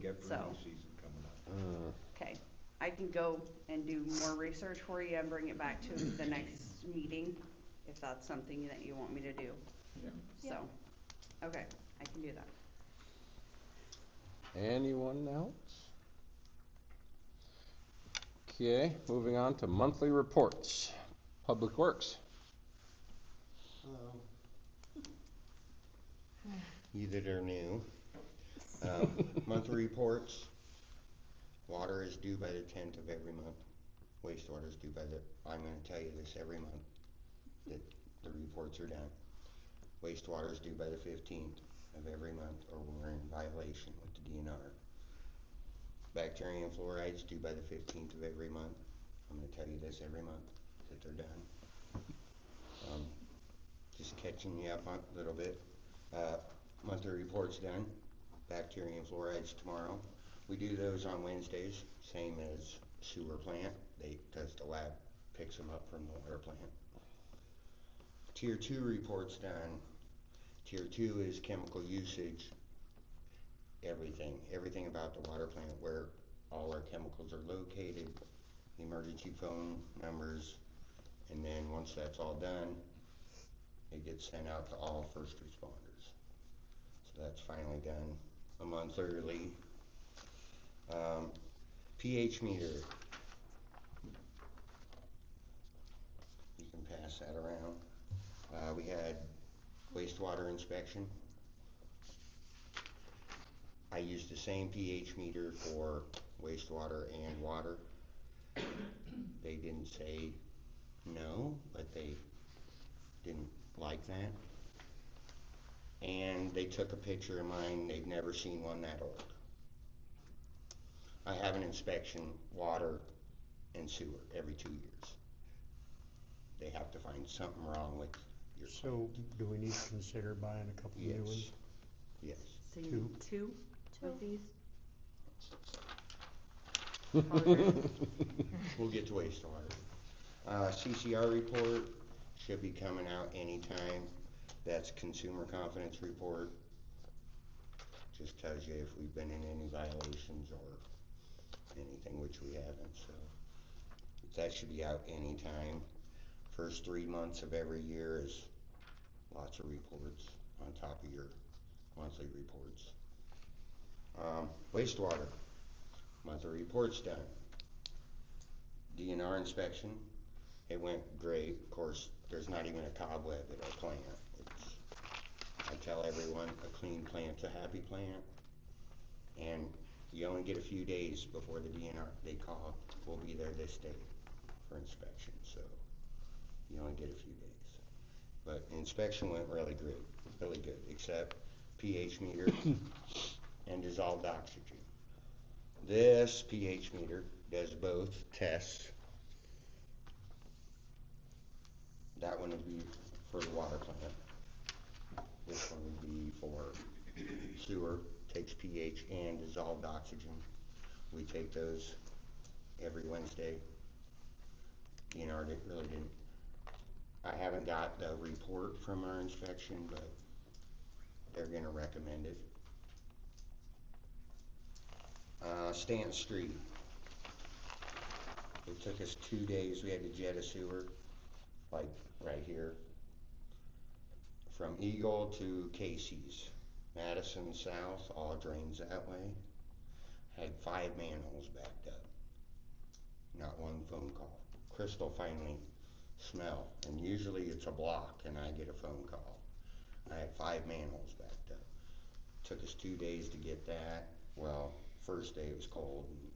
get So. rainy season coming up. Okay, I can go and do more research for you and bring it back to the next meeting, if that's something that you want me to do. Yeah. So, okay, I can do that. Anyone else? Okay, moving on to monthly reports. Public Works. Hello. You that are new, monthly reports. Water is due by the 10th of every month. Wastewater is due by I'm going to tell you this every month, that the reports are done. Wastewater is due by the 15th of every month, or we're in violation with the DNR. Bacterium fluoride is due by the 15th of every month. I'm going to tell you this every month, that they're done. Just catching you up on a little bit. Monthly reports done. Bacterium fluorides tomorrow. We do those on Wednesdays, same as sewer plant, because the lab picks them up from the water plant. Tier 2 reports done. Tier 2 is chemical usage, everything about the water plant, where all our chemicals are located, emergency phone numbers, and then once that's all done, it gets sent out to all first responders. So that's finally done a month early. pH meter. You can pass that around. We had wastewater inspection. I used the same pH meter for wastewater and water. They didn't say no, but they didn't like that. And they took a picture of mine. They've never seen one that old. I have an inspection, water and sewer, every 2 years. They have to find something wrong with your So, do we need to consider buying a couple new ones? Yes. So you Two. need two of these? We'll get to wastewater. CCR report should be coming out anytime. That's consumer confidence report. Just tells you if we've been in any violations or anything, which we haven't, so that should be out anytime. First 3 months of every year is lots of reports on top of your monthly reports. Wastewater, monthly reports done. DNR inspection, it went great. Of course, there's not even a cobweb at our plant. I tell everyone, a clean plant's a happy plant, and you only get a few days before the DNR, they call, we'll be there this day for inspection, so you only get a few days. But inspection went really good, except pH meter and dissolved oxygen. This pH meter does both tests. That one would be for the water plant. This one would be for sewer, takes pH and dissolved oxygen. We take those every Wednesday. DNR really didn't. I haven't got the report from our inspection, but they're going to recommend it. Stanton Street. It took us 2 days. We had to jet a sewer, like right here, from Eagle to Casey's. Madison South, all drains that way. Had 5 manholes backed up. Not one phone call. Crystal finally smelled, and usually it's a block and I get a phone call. I had 5 manholes backed up. Took us 2 days to get that. Well, first day it was cold and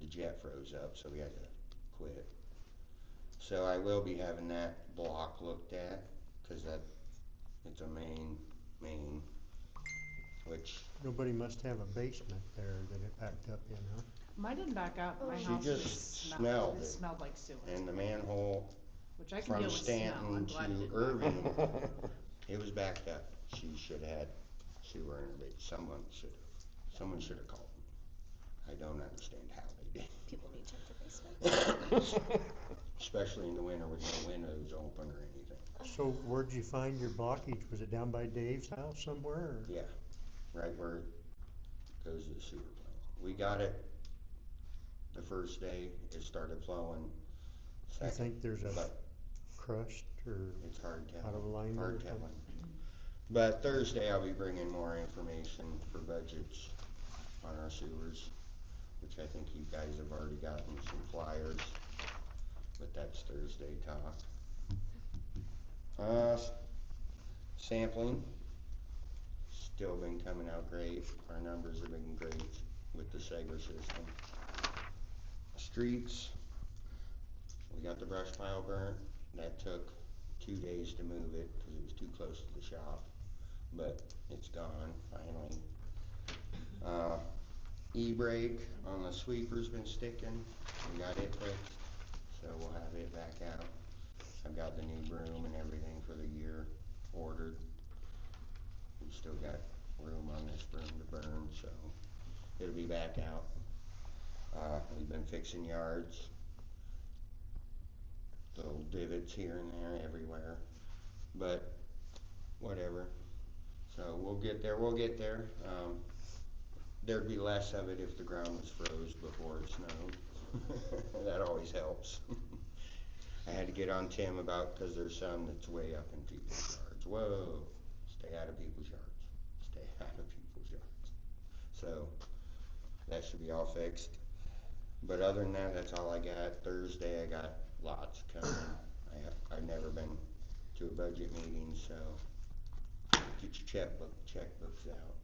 the jet froze up, so we had to quit. So I will be having that block looked at, because it's a main, which Nobody must have a basement there that it backed up in, huh? Mine didn't back up. My she house just smelled it it. smelled like sewer. And the manhole Which I can from deal with smell. Stanton I'm glad it to didn't Irving, it was backed up. She should have had sewer in her base. Someone should have called me. I don't understand how they did. People need to check their basement. Especially in the winter with no windows open or anything. So where'd you find your blockage? Was it down by Dave's house somewhere? Or? Yeah, right where it goes to the sewer plant. We got it the first day, it started flowing. I Second, think there's a but crust or it's hard out of telling, alignment or hard something. telling. But Thursday I'll be bringing more information for budgets on our sewers, which I think you guys have already gotten some flyers, but that's Thursday talk. Sampling, still been coming out great. Our numbers have been great with the Segra system. Streets, we got the brush pile burnt. That took 2 days to move it because it was too close to the shop, but it's gone finally. E-brake on the sweeper's been sticking. We got it fixed, so we'll have it back out. I've got the new broom and everything for the year ordered. We still got room on this broom to burn, so it'll be back out. We've been fixing yards, little divots here and there everywhere, but whatever. So we'll get there. There'd be less of it if the ground was froze before it snowed. That always helps. I had to get on Tim about, because there's some that's way up in people's yards. Whoa, stay out of people's yards. Stay out of people's yards. So that should be all fixed. But other than that, that's all I got. Thursday I got lots coming. I've never been to a budget meeting, so get your checkbooks out.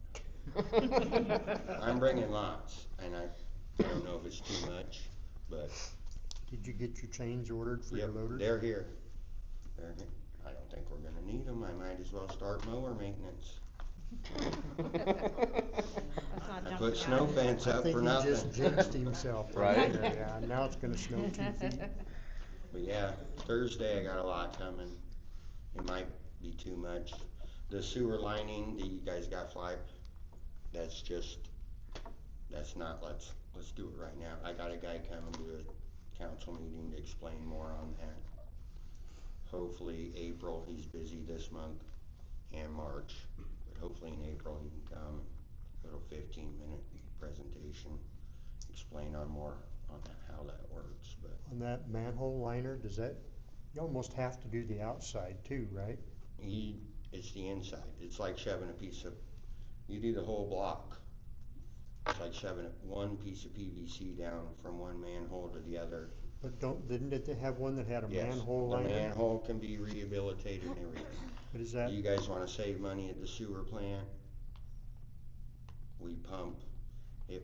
I'm bringing lots, and I don't know if it's too much, but Did you get your chains ordered for your yep, loaders? they're here. I don't think we're gonna need them. I might as well start mower maintenance. That's not I jumping put snow out. fence I up think for he nothing. just jinxed himself Right? right there, yeah. Now it's gonna snow 2 feet. But yeah, Thursday I got a lot coming. It might be too much. The sewer lining that you guys got flyer, that's not, let's do it right now. I got a guy coming to a council meeting to explain more on that. Hopefully April, he's busy this month and March, but hopefully in April he can come, little 15-minute presentation, explain on more on how that works, but On that manhole liner, you almost have to do the outside too, right? it's the inside. It's like shoving you do the whole block. It's like shoving one piece of PVC down from one manhole to the other. But didn't it have one that had a Yes, manhole the liner? manhole can be rehabilitated and everything. But is that, You guys wanna save money at the sewer plant? We pump, if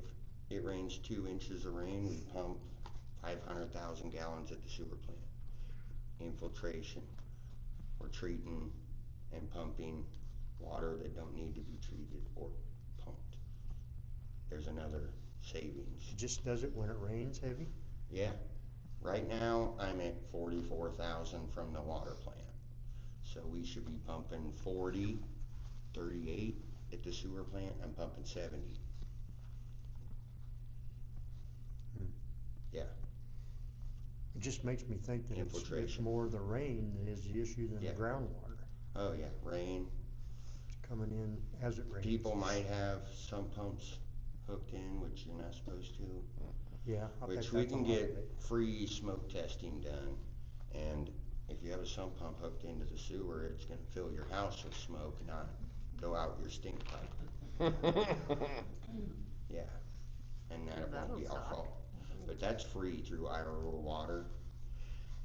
it rains 2 inches of rain, we pump 500,000 gallons at the sewer plant. Infiltration, we're treating and pumping water that don't need to be treated or pumped. There's another savings. it just does it when it rains heavy? Yeah, right now I'm at 44,000 from the water plant. So we should be pumping 40, 38 at the sewer plant. I'm pumping 70. Hmm. Yeah, It just makes me think that it's Infiltration. more the rain that is the issue than the Yeah. groundwater. oh yeah, rain. It's coming in as it rains. People might have sump pumps hooked in, which you're not supposed to. Yeah, I bet Which we that's a can lot of get it. free smoke testing done. And if you have a sump pump hooked into the sewer, it's gonna fill your house with smoke, not go out your stink pipe. Yeah, and that won't That'll be our suck. fault. But that's free through Iowa Water.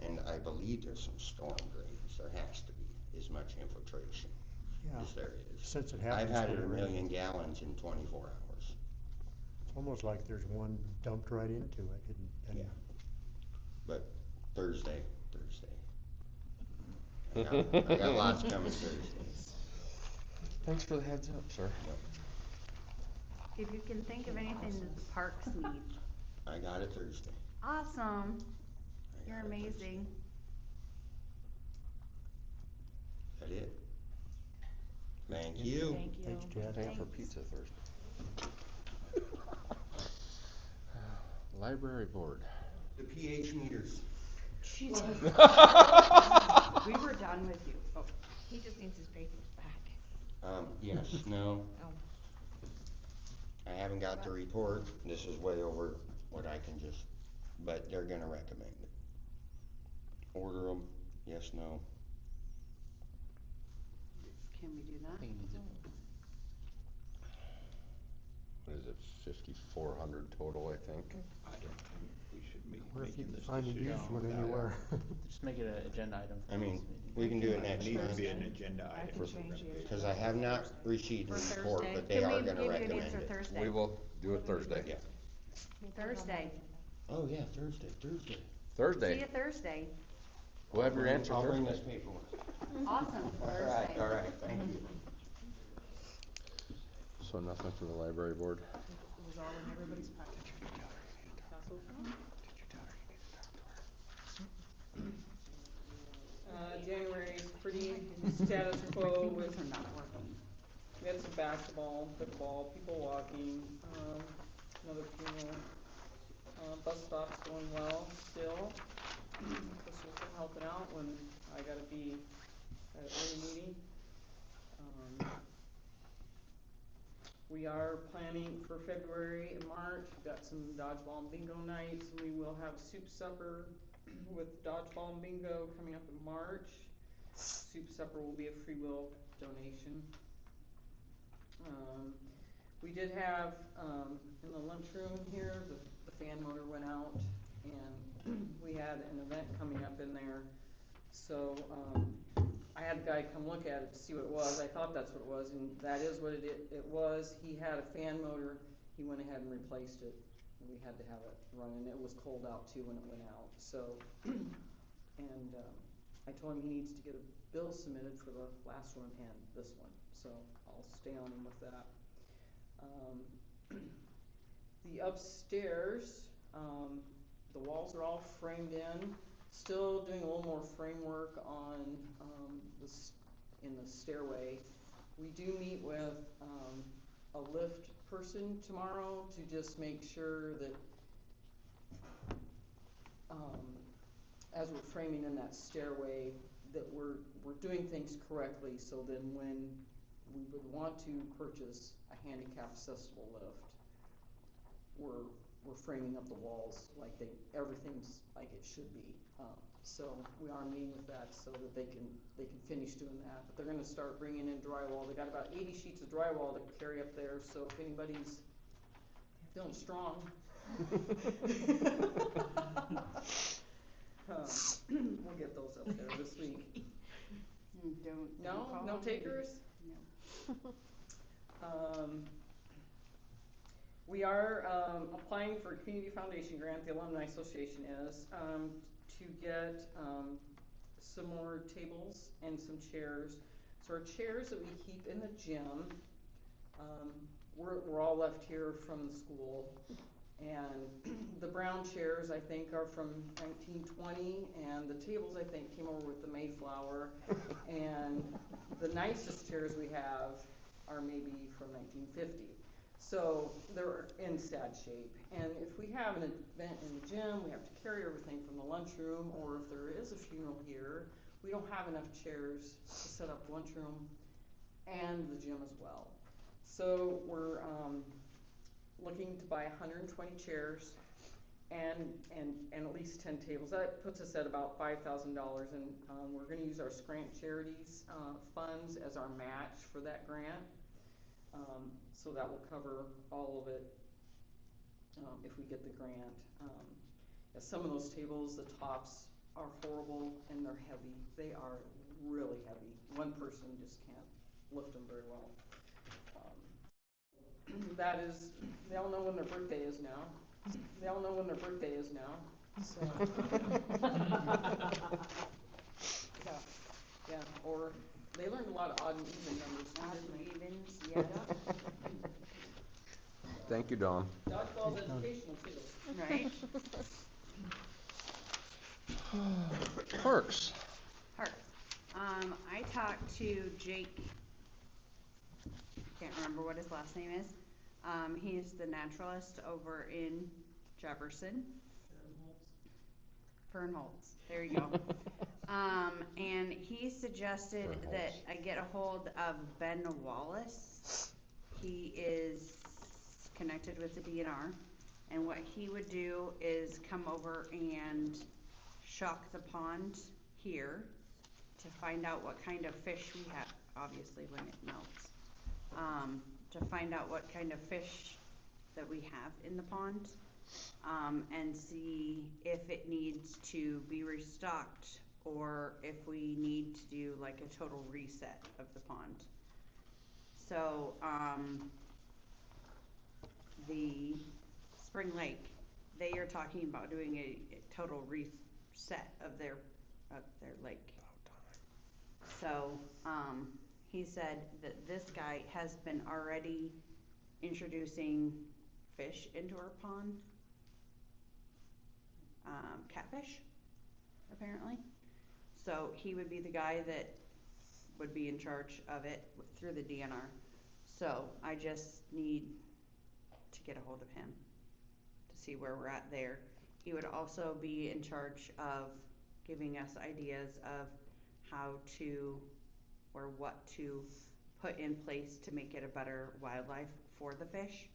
And I believe there's some storm drains. There has to be as much infiltration Yeah, as there is. since it I've happens had when it it a rains. million gallons in 24 hours. It's almost like there's one dumped right into it. And Yeah. But Thursday. I got lots coming Thursday. Thanks for the heads up, sir. If you can think of anything that the parks need, I got it Thursday. awesome, I you're got it Thursday. amazing. Is that it? Thank you. Thank you. Thanks, Chad. Thanks for pizza Thursday. Library board. The pH meters. Jesus. We were done with you. Oh, He just needs his papers back. Yes, no. Oh. I haven't got the report, this is way over what I can just, but they're gonna recommend it. Order them, yes, no. Can we do that? What is it, 5,400 total, I think? I don't think we should be Or if you making can this find a decision. used one without- anywhere. Just make it an agenda item. for I mean, this meeting. we can do it It next needs to month, be an agenda I item. can if we're change gonna the do cause it. I have not received the For report, Thursday? but they are gonna Can we give you an recommend answer it. Thursday? We will do it Thursday. Yeah. Thursday. Oh, yeah, Thursday. See you Thursday. Thursday. We'll have your answer I'll bring this Thursday. paperwork. Awesome, Thursday. Alright, thank you. So nothing for the library board? It was all in everybody's packet. January's pretty status quo with, Those are not working. we had some basketball, football, people walking, another funeral. Bus stop's going well still. Crystal's been helping out when I gotta be at an early meeting. We are planning for February and March, we've got some dodgeball and bingo nights, and we will have soup supper with dodgeball and bingo coming up in March. Soup supper will be a free will donation. We did have, in the lunchroom here, the fan motor went out, and we had an event coming up in there. So, I had a guy come look at it to see what it was. I thought that's what it was, and that is what it was. He had a fan motor, he went ahead and replaced it. And we had to have it running. It was cold out too when it went out, so, and, I told him he needs to get a bill submitted for the last one and this one, so I'll stay on him with that. The upstairs, the walls are all framed in, still doing a little more framework on, in the stairway. We do meet with, a lift person tomorrow to just make sure that, as we're framing in that stairway, that we're doing things correctly, so then when we would want to purchase a handicap accessible lift, we're framing up the walls like everything's like it should be. So we are meeting with that so that they can finish doing that, but they're gonna start bringing in drywall. They got about 80 sheets of drywall to carry up there, so if anybody's feeling strong. We'll get those up there this week. Don't No call. takers? No. We are, applying for a community foundation grant, the Alumni Association is, to get, some more tables and some chairs. So our chairs that we keep in the gym, we're all left here from the school. And the brown chairs, I think, are from 1920, and the tables, I think, came over with the Mayflower. And the nicest chairs we have are maybe from 1950. So they're in sad shape. And if we have an event in the gym, we have to carry everything from the lunchroom, or if there is a funeral here, we don't have enough chairs to set up the lunchroom and the gym as well. So we're, looking to buy 120 chairs and at least 10 tables. That puts us at about $5,000, and we're going to use our Scranton Charities funds as our match for that grant. So that will cover all of it if we get the grant. Some of those tables, the tops are horrible and they're heavy. They are really heavy. One person just can't lift them very well. That is, they all know when their birthday is now. So. Yeah, or they learned a lot of odd and even numbers. Odd and evens, yeah. Thank you, Dawn. Dodgeball's educational too. Right? Parks. Park. I talked to Jake, can't remember what his last name is. He's the naturalist over in Jefferson. Fernholz, there you go. And he suggested that I get a hold of Ben Wallace. He is connected with the DNR, and what he would do is come over and shock the pond here to find out what kind of fish we have, obviously when it melts, to find out what kind of fish that we have in the pond, and see if it needs to be restocked or if we need to do like a total reset of the pond. So, the Spring Lake, they are talking about doing a total reset of their lake. So, he said that this guy has been already introducing fish into our pond, catfish, apparently. So he would be the guy that would be in charge of it through the DNR. So I just need to get a hold of him to see where we're at there. He would also be in charge of giving us ideas of how to, or what to put in place to make it a better wildlife for the fish.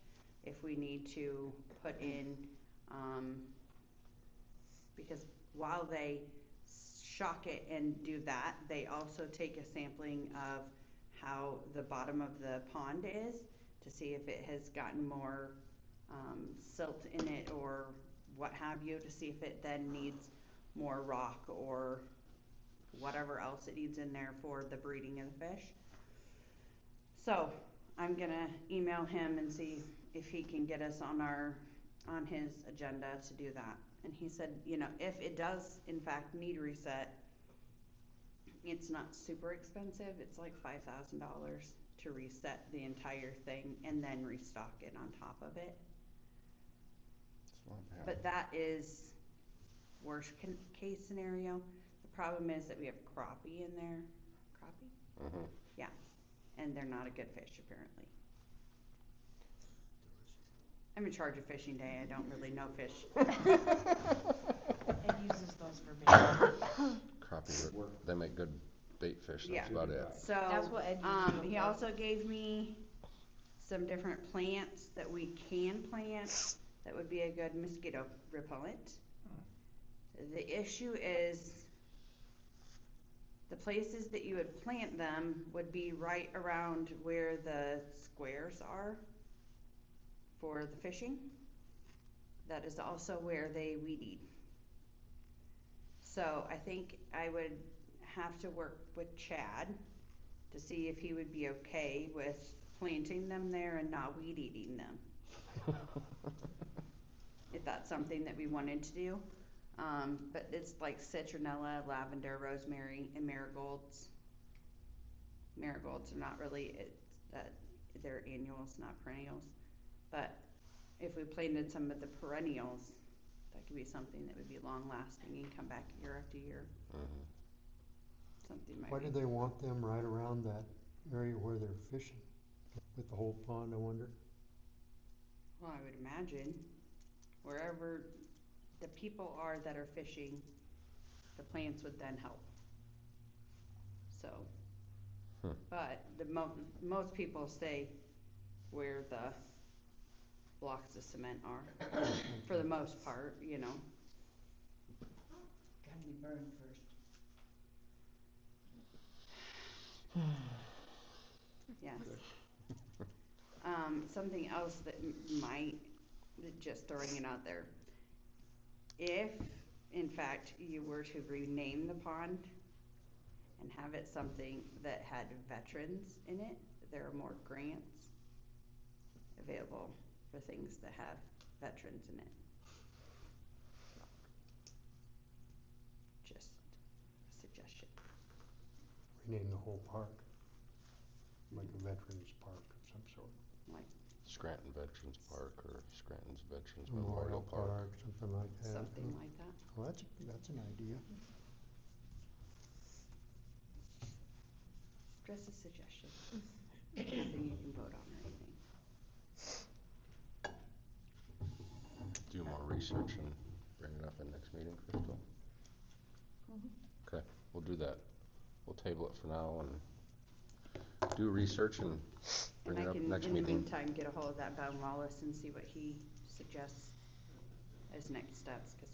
If we need to put in, because while they shock it and do that, they also take a sampling of how the bottom of the pond is to see if it has gotten more silt in it or what have you, to see if it then needs more rock or whatever else it needs in there for the breeding of the fish. So I'm gonna email him and see if he can get us on his agenda to do that. And he said, you know, if it does in fact need reset, it's not super expensive. It's like $5,000 to reset the entire thing and then restock it on top of it. But that is worst case scenario. The problem is that we have crappie in there. Crappie? Mhm. Yeah. And they're not a good fish, apparently. I'm in charge of fishing day. I don't really know fish. Ed uses those for bait. Crappie, they make good bait fish, Yeah. that's about it. So, That's what Ed uses he for. also gave me some different plants that we can plant that would be a good mosquito repellent. The issue is the places that you would plant them would be right around where the squares are for the fishing. That is also where they weed eat. So I think I would have to work with Chad to see if he would be okay with planting them there and not weed eating them. If that's something that we wanted to do. But it's like citronella, lavender, rosemary, and marigolds. Marigolds are not really, they're annuals, not perennials. But if we planted some of the perennials, that could be something that would be long lasting and come back year after year. Mhm. Something might Why be. do they want them right around that area where they're fishing? With the whole pond, I wonder? Well, I would imagine wherever the people are that are fishing, the plants would then help. So, but the most people stay where the blocks of cement are, for the most part, you know. Gotta be burned first. Yes. Something else that might, just throwing it out there. If, in fact, you were to rename the pond and have it something that had veterans in it, there are more grants available for things that have veterans in it. Just a suggestion. Rename the whole park, like a veterans park of some sort. Like Scranton Veterans Park or Scranton's Veterans Memorial Memorial Park. something like that. something like that. Well, that's an idea. Just a suggestion. Nothing you can vote on or anything. Do more research and bring it up in next meeting, Crystal? Okay, we'll do that. We'll table it for now and do research and And bring I it up can, next in the meeting. meantime, get a hold of that Bowden Wallace and see what he suggests as next steps, cause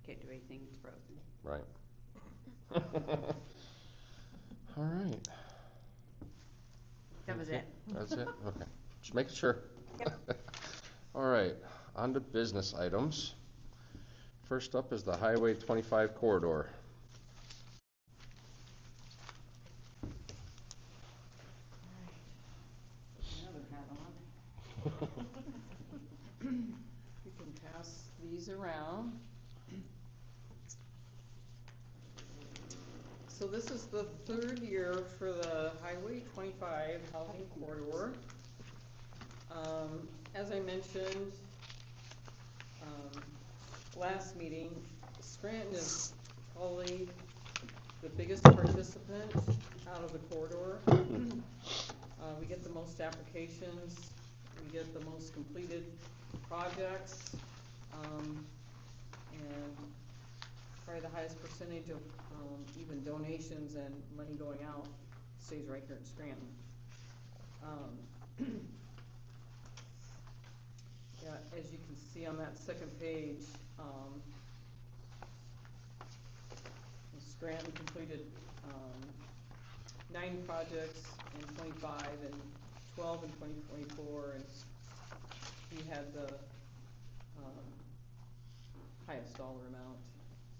can't do anything, it's broken. Right. All right, That was it. that's it, okay, just making sure. All right, on to business items. First up is the Highway 25 corridor. Another hat on. You can pass these around. So this is the third year for the Highway 25 housing corridor. As I mentioned, last meeting, Scranton is probably the biggest participant out of the corridor. We get the most applications, we get the most completed projects, and probably the highest percentage of even donations and money going out stays right here in Scranton. Yeah, as you can see on that second page, Scranton completed 9 projects in 25 and 12 in 2024, and we had the highest dollar amount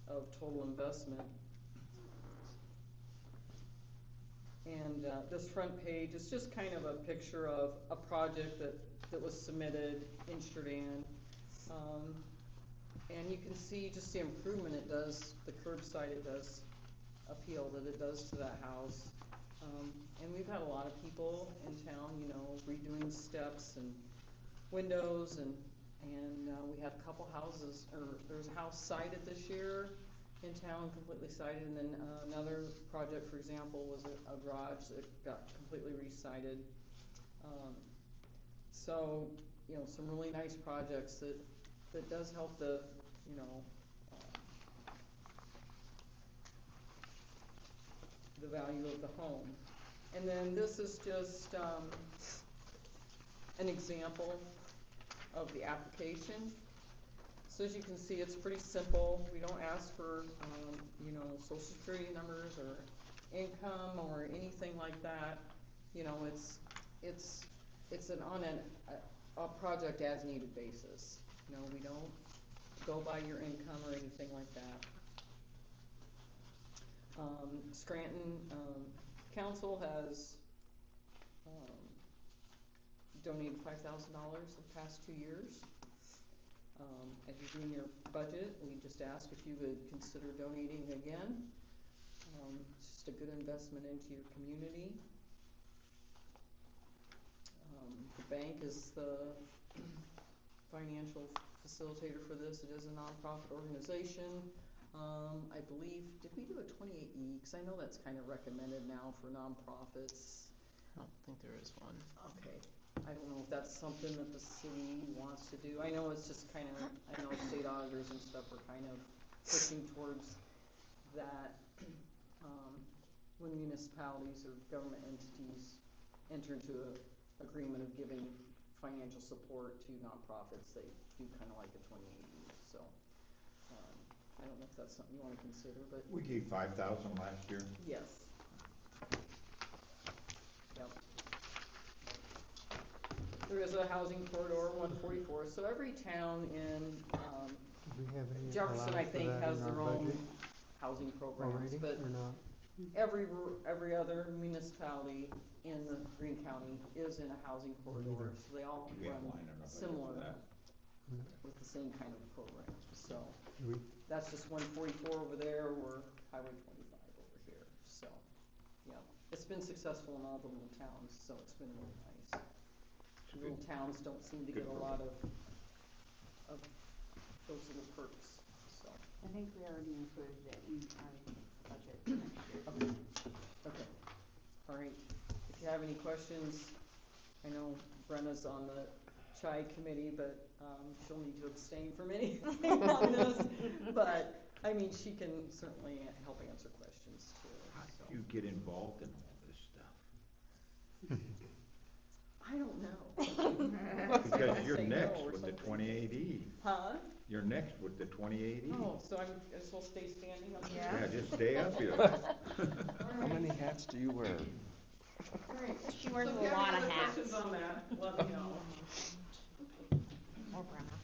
of total investment. And this front page is just kind of a picture of a project that was submitted in Sheridan. And you can see just the improvement it does, the curbside it does, appeal that it does to that house. And we've had a lot of people in town, you know, redoing steps and windows, and we had a couple houses, or there's a house sided this year in town, completely sided, and then another project, for example, was a garage that got completely re-sided. So, you know, some really nice projects that does help the, you know, the value of the home. And then this is just an example of the application. So as you can see, it's pretty simple. We don't ask for, you know, social security numbers or income or anything like that. You know, it's on a project as needed basis. You know, we don't go by your income or anything like that. Scranton Council has donated $5,000 the past 2 years. As you're doing your budget, we just ask if you would consider donating again. It's just a good investment into your community. The bank is the financial facilitator for this. It is a nonprofit organization. I believe, did we do a 28E? Because I know that's kind of recommended now for nonprofits. I don't think there is one. Okay. I don't know if that's something that the city wants to do. I know it's just kind of, I know state auditors and stuff are kind of pushing towards that. When municipalities or government entities enter into an agreement of giving financial support to nonprofits, they do kind of like a 28E. So I don't know if that's something you want to consider, but We gave 5,000 last year. yes. Yep. There is a housing corridor, 144. So every town in Do we have any Jefferson, I allowance for think, that has in their our own budget housing programs, already, but or not? every other municipality in the Greene County is in a housing corridor, so they all We have run line in our budget for similar that. with the same kind of programs. So Do we, that's just 144 over there, or Highway 25 over here. So yeah, it's been successful in all the little towns, so it's been really nice. Little towns don't seem to get a lot of those little perks, so. I think we already included it in our budget for next year. Okay, all right. If you have any questions, I know Brenna's on the CHI committee, but she'll need to abstain from anything on this. But, I mean, she can certainly help answer questions too. How so. do you get involved in all this stuff? I don't know. Because you're Say no next or with the something. 28E. Huh? You're next with the 28E. Oh, so I'm supposed to stay standing up here? Yeah. Yeah, just stay up here. How many hats do you wear? Alright. She wears So a if you have lot any of other hats. questions on that, let me know. Or Brenna.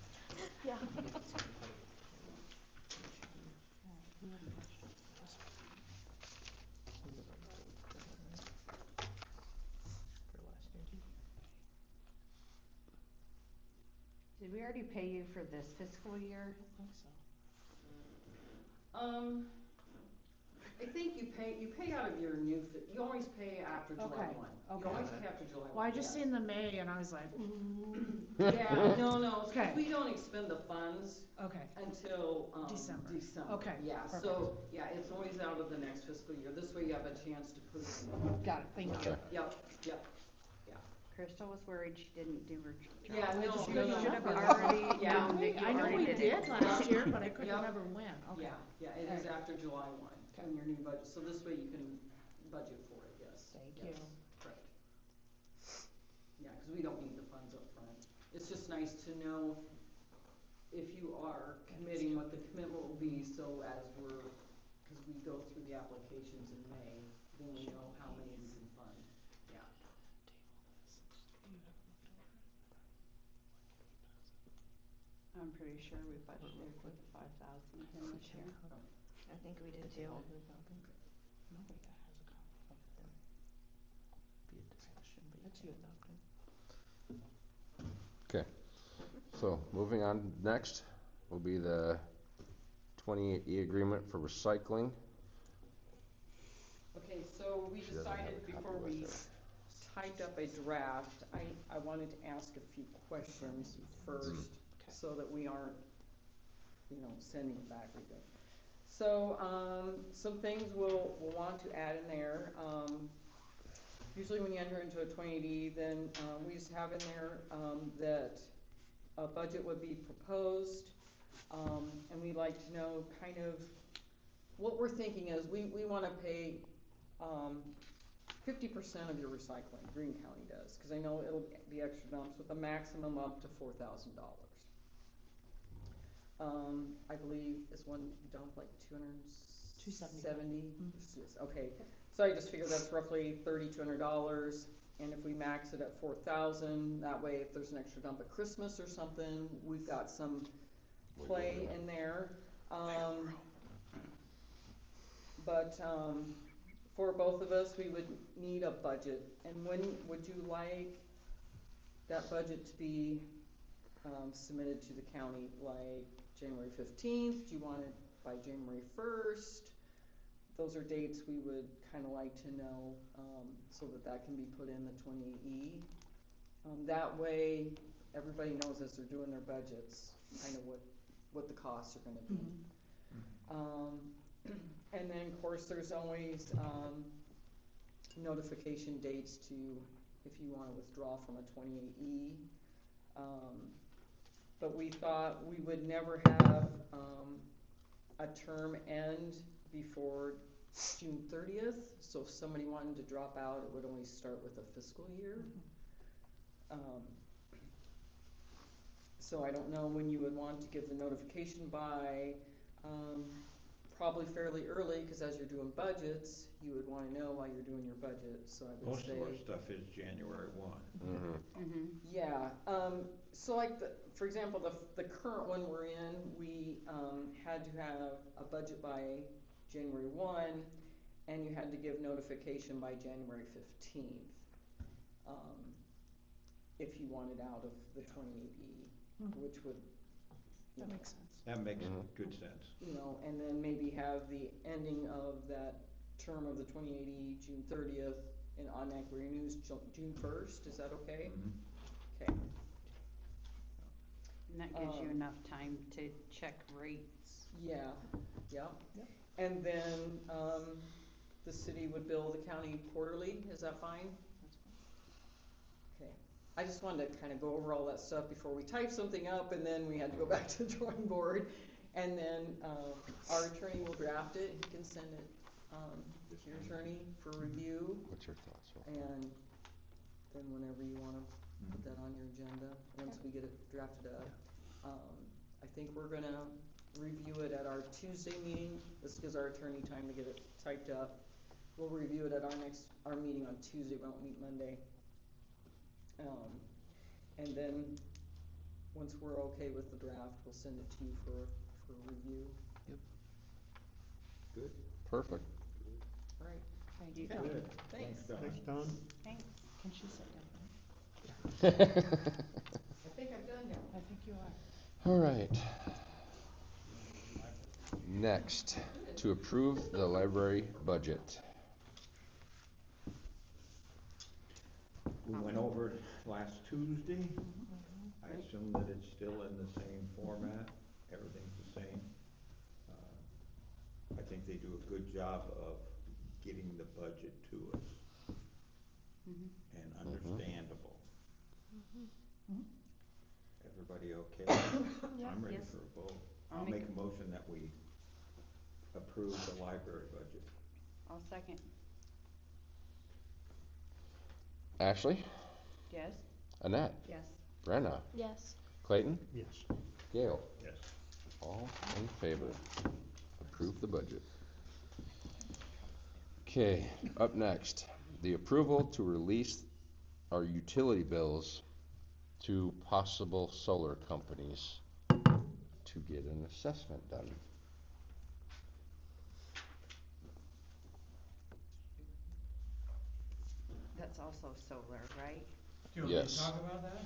Yeah. For last year. Did we already pay you for this fiscal year? I think so. I think you pay out of your new, you always pay after July Okay, 1. You okay. always pay after July 1. Well, I just yeah. seen the May and I was like, ooh, Yeah, no, it's 'cause Okay. we don't expend the funds okay, until, December. December. Okay, Yeah, so, yeah, it's always out of the next fiscal year. This way you have a chance to put it in. got it, thank you. Yep. Crystal was worried she didn't do her job. Yeah, I no, just no, knew you no. should have already Yeah. known that you I know already we did did it. last year, but I couldn't Yep. remember when, okay. Yeah, it is Alright. after July 1 in your new budget. So this way you can budget for it, yes. Thank Yes, you. Correct. Yeah, because we don't need the funds up front. It's just nice to know if you are committing what the commitment will be, so as because we go through the applications in May, then we know how many we can fund. Yeah. I'm pretty sure we budgeted for the 5,000 again this year. I think we did Is it too. all good, Duncan? Nobody that has a copy of them. Be a discussion, but That's you you. can't, Duncan. Okay, so moving on, next will be the 28E agreement for recycling. Okay, so we She doesn't have decided a copy before with we her. typed up a draft, I wanted to ask a few questions first, so that we aren't, sending it back again. So, some things we'll want to add in there. Usually when you enter into a 28E, then, we just have in there, that a budget would be proposed, and we'd like to know kind of, what we're thinking is, we wanna pay, 50% of your recycling, Green County does, cause I know it'll be extra dumps with a maximum up to $4,000. I believe is one dump like 270? Okay, so I just figured that's roughly $3,200, and if we max it at 4,000, that way if there's an extra dump at Christmas or something, we've got some play in there. But for both of us, we would need a budget, and when would you like that budget to be submitted to the county, like January 15th? Do you want it by January 1st? Those are dates we would kinda like to know, so that can be put in the 28E. That way, everybody knows as they're doing their budgets, kinda what the costs are gonna be. And then, of course, there's always, notification dates to, if you wanna withdraw from a 28E. But we thought we would never have, a term end before June 30th, so if somebody wanted to drop out, it would only start with a fiscal year. So I don't know when you would want to give the notification by, probably fairly early, cause as you're doing budgets, you would wanna know while you're doing your budget, so I would Most say. of our stuff is January 1. Mm-hmm. Yeah, so like for example, the current one we're in, we, had to have a budget by January 1, and you had to give notification by January 15th. If you wanted out of the 28E, which would, That makes sense. That makes good sense. and then maybe have the ending of that term of the 28E, June 30th, and automatic renews June 1st, is that okay? Mhm. Okay. And that gives you enough time to check rates. Yeah, yeah. Yep. And then, the city would bill the county quarterly, is that fine? Okay, I just wanted to kind of go over all that stuff before we type something up, and then we had to go back to the drawing board. And then, our attorney will draft it, he can send it, to your attorney for review, What's your thoughts? and then whenever you wanna put that on your agenda, once we get it drafted up. I think we're gonna review it at our Tuesday meeting. This gives our attorney time to get it typed up. We'll review it at our meeting on Tuesday, we won't meet Monday. And then, once we're okay with the draft, we'll send it to you for review. Good. Perfect. All right, Thank you, Okay. Don. Good. thanks. Don. Thanks, Don. Thanks. Can she sit down? I think I'm done now. I think you are. All right. Next, to approve the library budget. We went over it last Tuesday. I assume that it's still in the same format, everything's the same. I think they do a good job of getting the budget to us Mhm. and understandable. Everybody okay? I'm ready Yes. for a vote. I'll I'll make make a motion that we approve the library budget. I'll second. Ashley, Yes? Annette, Yes. Brenna, Yes. Clayton, Yes. Gail, Yes. all in favor. Approve the budget. Okay, up next, the approval to release our utility bills to possible solar companies to get an assessment done. That's also solar, right? Do you want me to Yes. talk about that?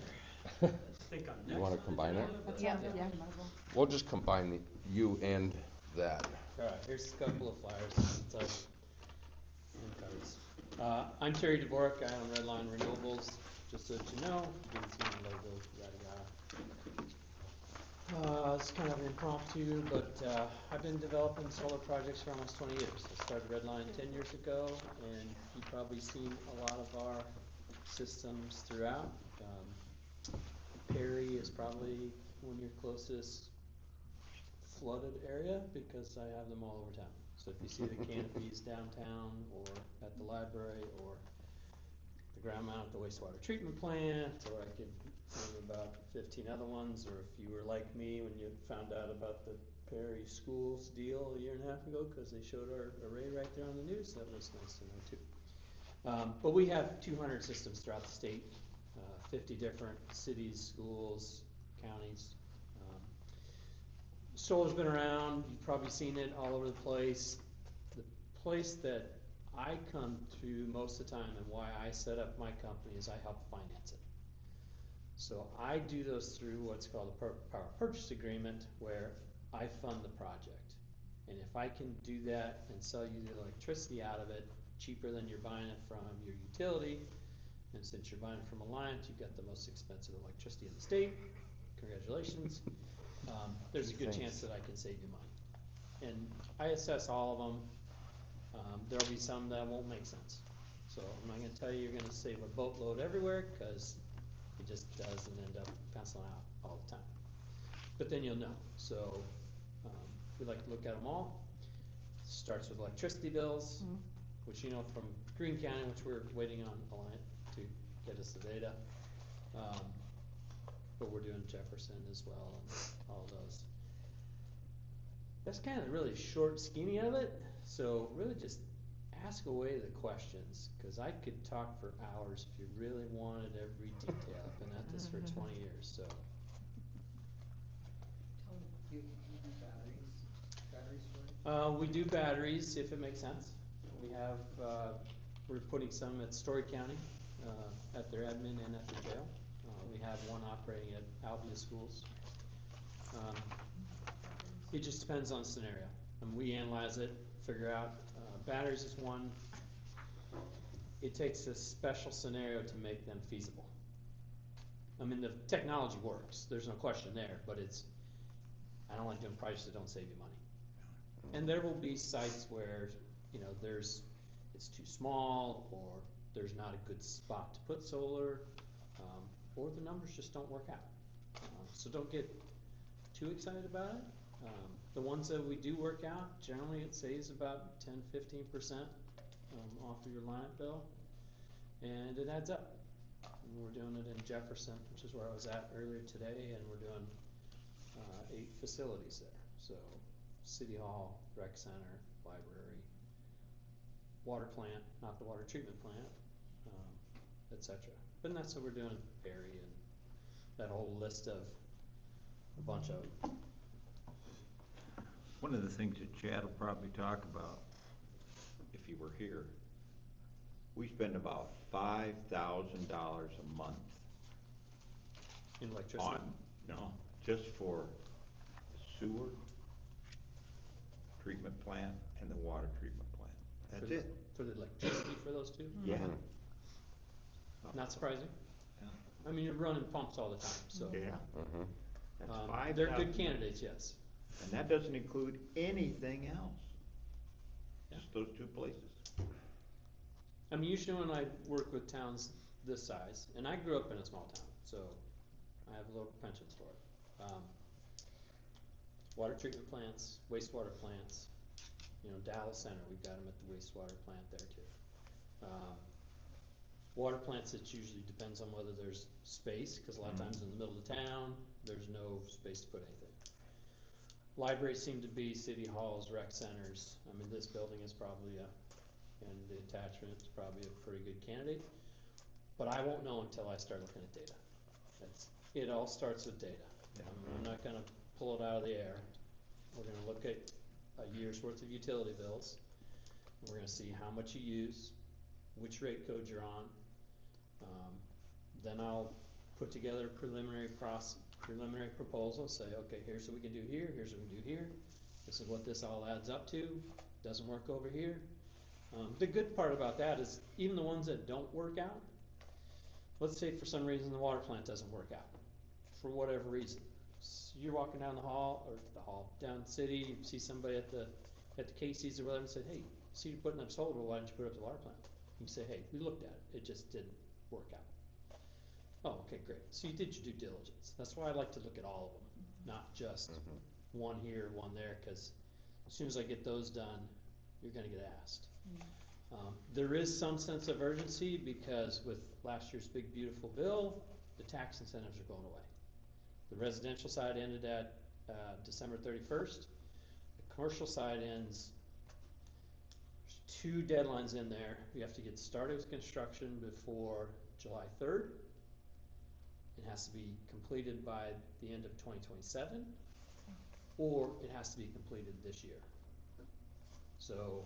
Or stick on You next wanna on combine the it? agenda? That's Yeah. all, yeah, might as well. We'll just combine you and that. Alright, here's a couple of flyers, it's and cards. I'm Terry Dvorak, I own Redline Renewables, just so that you know, you can see the logo, yada yada. It's kind of impromptu, but, I've been developing solar projects for almost 20 years. I started Redline 10 years ago, and you've probably seen a lot of our systems throughout. Perry is probably one of your closest flooded area because I have them all over town. So if you see the canopies downtown or at the library or the ground mount at the wastewater treatment plant, or I could tell you about 15 other ones, or if you were like me when you found out about the Perry Schools deal a year and a half ago because they showed our array right there on the news, that was nice to know too. But we have 200 systems throughout the state, 50 different cities, schools, counties. Solar's been around, you've probably seen it all over the place. The place that I come to most of the time and why I set up my company is I help finance it. So I do those through what's called a power purchase agreement where I fund the project. And if I can do that and sell you the electricity out of it cheaper than you're buying it from your utility, and since you're buying it from Alliant, you've got the most expensive electricity in the state, congratulations. There's a good chance that I can save you money. And I assess all of them. There'll be some that won't make sense. So I'm not gonna tell you you're gonna save a boatload everywhere, cause it just doesn't end up penciling out all the time. But then you'll know. So, we like to look at them all. Starts with electricity bills, which you know from Greene County, which we're waiting on Alliant to get us the data. But we're doing Jefferson as well and all those. That's kind of the really short skinny of it. So really just ask away the questions, cause I could talk for hours if you really wanted every detail. I've been at this for 20 years, so. You do batteries for it? We do batteries if it makes sense. We have, we're putting some at Story County, at their admin and at the jail. We have one operating at Albia Schools. It just depends on the scenario. And we analyze it, figure out, batteries is one. It takes a special scenario to make them feasible. I mean, the technology works, there's no question there, but I don't like doing projects that don't save you money. And there will be sites where, you know, it's too small, or there's not a good spot to put solar, or the numbers just don't work out. So don't get too excited about it. The ones that we do work out, generally it saves about 10-15% off of your line bill, and it adds up. And we're doing it in Jefferson, which is where I was at earlier today, and we're doing 8 facilities there. So, City Hall, Rec Center, Library, water plant, not the water treatment plant, et cetera. But that's what we're doing in Perry and that whole list of a bunch of them. One of the things that Chad will probably talk about, if he were here, we spend about $5,000 a month In electricity. on, no, just for sewer, treatment plant, and the water treatment plant. That's for the- it. For the electricity for those two? Yeah. Not surprising. Yeah. I mean, you're running pumps all the time, so. Yeah. Mhm. That's They're good 5,000. candidates, yes. And that doesn't include anything else. Yeah. Just those 2 places. I mean, usually when I work with towns this size, and I grew up in a small town, so I have a little penchant for it. Water treatment plants, wastewater plants, you know, Dallas Center, we've got them at the wastewater plant there too. Water plants, it usually depends on whether there's space, cause a lot of times in the middle of the town, there's no space to put anything. Libraries seem to be city halls, rec centers. I mean, this building is probably and the attachment is probably a pretty good candidate. But I won't know until I start looking at data. It all starts with data. Yeah. I'm not gonna pull it out of the air. We're gonna look at a year's worth of utility bills. We're gonna see how much you use, which rate code you're on. Then I'll put together a preliminary proposal, say, okay, here's what we can do here, here's what we can do here. This is what this all adds up to. Doesn't work over here. The good part about that is even the ones that don't work out, let's say for some reason the water plant doesn't work out, for whatever reason. You're walking down the hall, down the city, you see somebody at the Casey's or whatever and said, hey, see you're putting up solar, why don't you put up the water plant? You can say, hey, we looked at it, it just didn't work out. Oh, okay, great. So you did your due diligence. That's why I like to look at all of them, not just one here, one there, because as soon as I get those done, you're gonna get asked. There is some sense of urgency because with last year's big beautiful bill, the tax incentives are going away. The residential side ended at December 31st. The commercial side ends, there's 2 deadlines in there. We have to get started with construction before July 3rd. It has to be completed by the end of 2027, or it has to be completed this year. So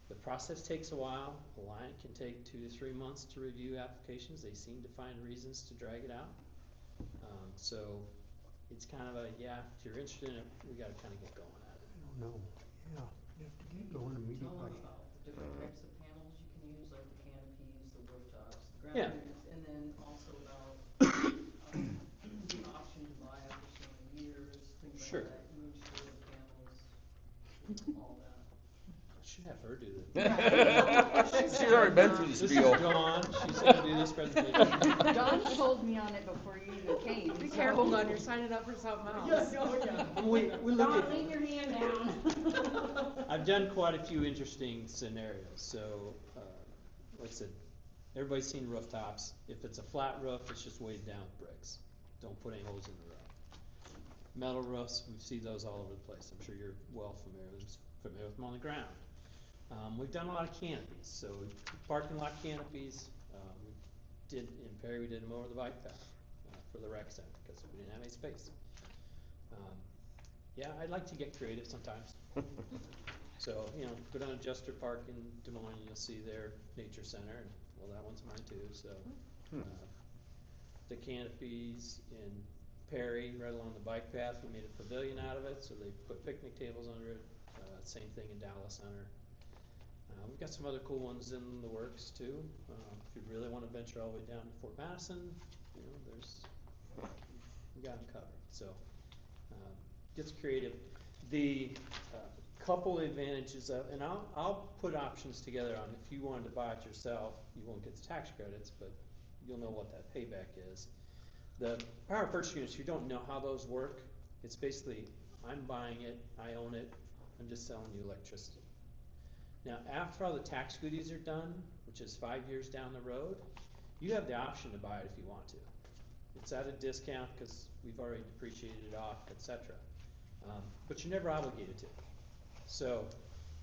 the process takes a while. Alliant can take 2 to 3 months to review applications. They seem to find reasons to drag it out. So it's kind of if you're interested in it, we gotta kind of get going at it. I don't know, yeah, you have to get going immediately. Tell them about the different types of panels you can use, like the canopies, the rooftops, the Yeah. ground units, and then also about the option to buy after so many years, things Sure. like that, you insure the panels, all that. I should have her do this. She's already been through the This is spiel. Dawn. She's gonna do this presentation. Don told me on it before you even came. Be so- careful, Don, you're signing up for something else. We look at. leave your hand down. I've done quite a few interesting scenarios, so, like I said, everybody's seen rooftops. If it's a flat roof, it's just weighted down with bricks. Don't put any holes in the roof. Metal roofs, we see those all over the place. I'm sure you're well familiar with them on the ground. We've done a lot of canopies, so parking lot canopies, in Perry, we did them over the bike path, for the rec center, because we didn't have any space. Yeah, I'd like to get creative sometimes. So, go down to Jester Park in Des Moines, you'll see their nature center, and, well, that one's mine too, so. The canopies in Perry, right along the bike path, we made a pavilion out of it, so they put picnic tables under it. Same thing in Dallas Center. We've got some other cool ones in the works too. If you really wanna venture all the way down to Fort Madison, we got them covered, so, gets creative. The, couple advantages of, and I'll put options together on, if you wanted to buy it yourself, you won't get the tax credits, but you'll know what that payback is. The power purchase units, you don't know how those work. It's basically, I'm buying it, I own it, I'm just selling you electricity. Now, after all the tax goodies are done, which is 5 years down the road, You have the option to buy it if you want to. It's at a discount because we've already depreciated it off, etc. But you're never obligated to. So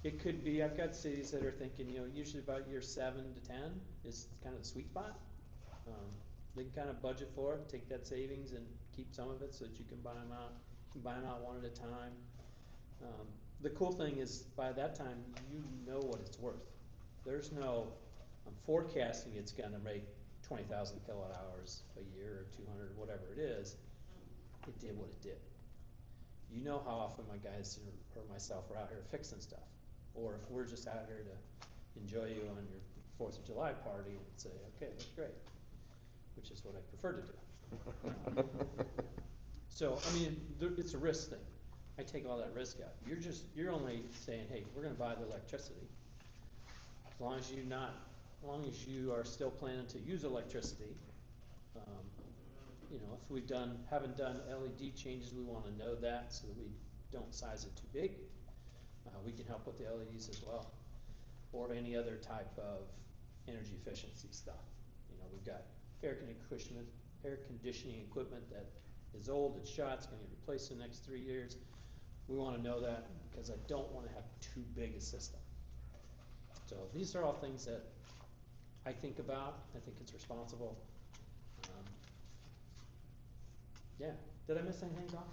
it could be, I've got cities that are thinking, usually about year 7 to 10 is kind of the sweet spot. They can kind of budget for it, take that savings and keep some of it so that you can buy them out. You can buy them out one at a time. The cool thing is by that time, you know what it's worth. There's no, I'm forecasting it's gonna make 20,000 kilowatt hours a year or 200, whatever it is. It did what it did. You know how often my guys or myself are out here fixing stuff. Or if we're just out here to enjoy you on your 4th of July party and say, okay, that's great. Which is what I prefer to do. So, I mean, it's a risk thing. I take all that risk out. You're only saying, hey, we're gonna buy the electricity. As long as you are still planning to use electricity, if we haven't done LED changes, we wanna know that so that we don't size it too big. We can help with the LEDs as well, or any other type of energy efficiency stuff. We've got air conditioning equipment that is old, it's shot, it's gonna get replaced in the next 3 years. We wanna know that because I don't wanna have too big a system. So these are all things that I think about. I think it's responsible. Yeah. Did I miss anything, Doc?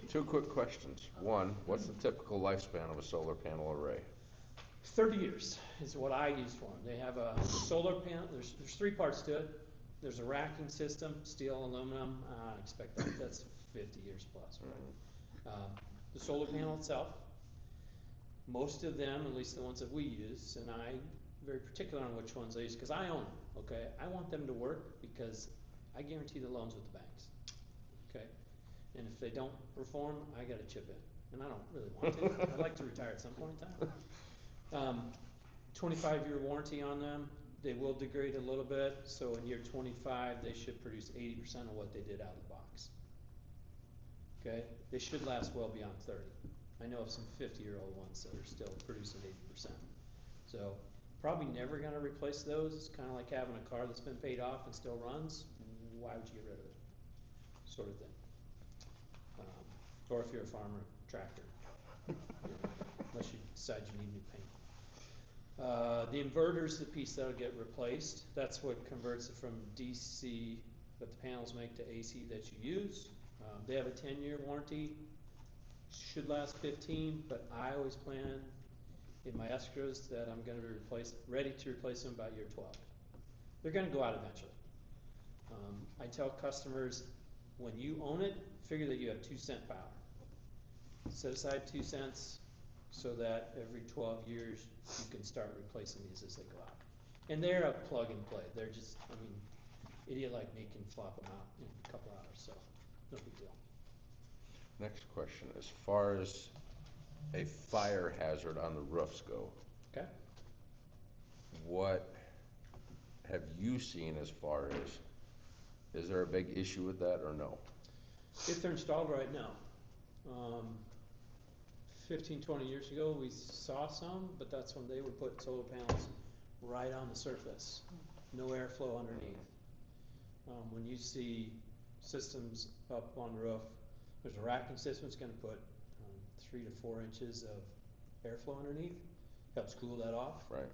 2 quick questions. One, what's the typical lifespan of a solar panel array? 30 years is what I use for them. They have a solar panel. There's 3 parts to it. There's a racking system, steel, aluminum. I expect that's 50 years plus, right? The solar panel itself, most of them, at least the ones that we use, and I'm very particular on which ones I use because I own them, okay? I want them to work because I guarantee the loans with the banks, okay? And if they don't perform, I gotta chip in, and I don't really want to. I'd like to retire at some point in time. 25-year warranty on them. They will degrade a little bit, so in year 25, they should produce 80% of what they did out of the box. Okay? They should last well beyond 30. I know of some 50-year-old ones that are still producing 80%. So probably never gonna replace those. It's kind of like having a car that's been paid off and still runs. Why would you get rid of it? Sort of thing. Or if you're a farmer, tractor. Unless you decide you need new paint. The inverter's the piece that'll get replaced. That's what converts it from DC that the panels make to AC that you use. They have a 10-year warranty. Should last 15, but I always plan in my escrows that I'm going to be ready to replace them by year 12. They're going to go out eventually. I tell customers, when you own it, figure that you have 2-cent power. Set aside 2 cents so that every 12 years you can start replacing these as they go out. And they're a plug and play. They're just, idiot like me can flop them out in a couple hours, so no big deal. Next question, as far as a fire hazard on the roofs go, Okay? what have you seen as far as, is there a big issue with that or no? If they're installed right now. 15, 20 years ago, we saw some, but that's when they would put solar panels right on the surface. No airflow underneath. When you see systems up on the roof, there's a racking system that's going to put 3 to 4 inches of airflow underneath. Helps cool that off. Right.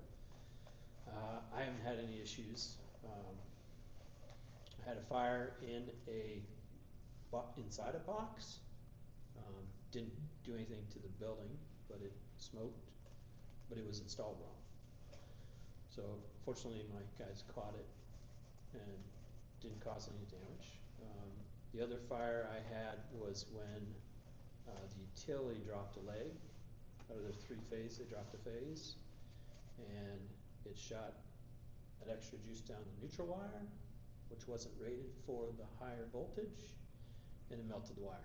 I haven't had any issues. I had a fire inside a box. Didn't do anything to the building, but it smoked, but it was installed wrong. So fortunately my guys caught it and didn't cause any damage. The other fire I had was when the utility dropped a leg. Out of their 3-phase, they dropped a phase, and it shot that extra juice down the neutral wire, which wasn't rated for the higher voltage, and it melted the wire.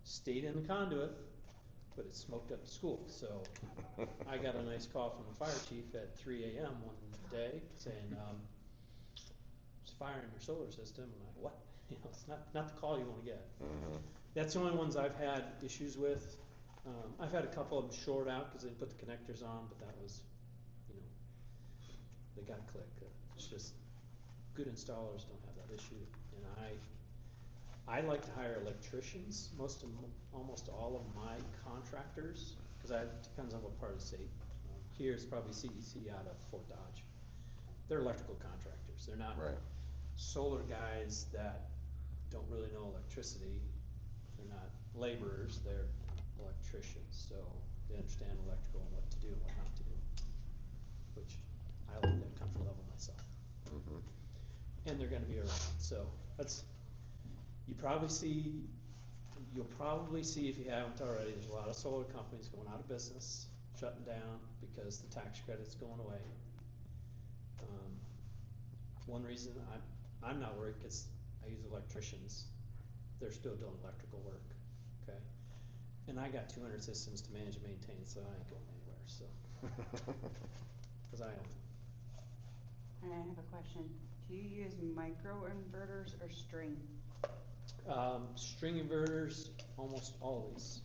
Stayed in the conduit, but it smoked up the school. So I got a nice call from the fire chief at 3 a.m. one day saying, there's a fire in your solar system. I'm like, what? It's not the call you want to get. Mm-hmm. That's the only ones I've had issues with. I've had a couple of them short out because they didn't put the connectors on, but that was, They gotta click. It's just, good installers don't have that issue. And I like to hire electricians, almost all of my contractors, cause it depends on what part of the state. Here it's probably CEC out of Fort Dodge. They're electrical contractors, they're not Right. solar guys that don't really know electricity. They're not laborers, they're electricians, so they understand electrical and what to do and what not to do. Which I like that comfort level myself. Mhm. And they're gonna be around, so you'll probably see, if you haven't already, there's a lot of solar companies going out of business, shutting down because the tax credit's going away. One reason I'm not worried, cause I use electricians, they're still doing electrical work, okay? And I got 200 systems to manage and maintain, so I ain't going anywhere, so, cause I own. And I have a question. Do you use microinverters or string? String inverters, almost always.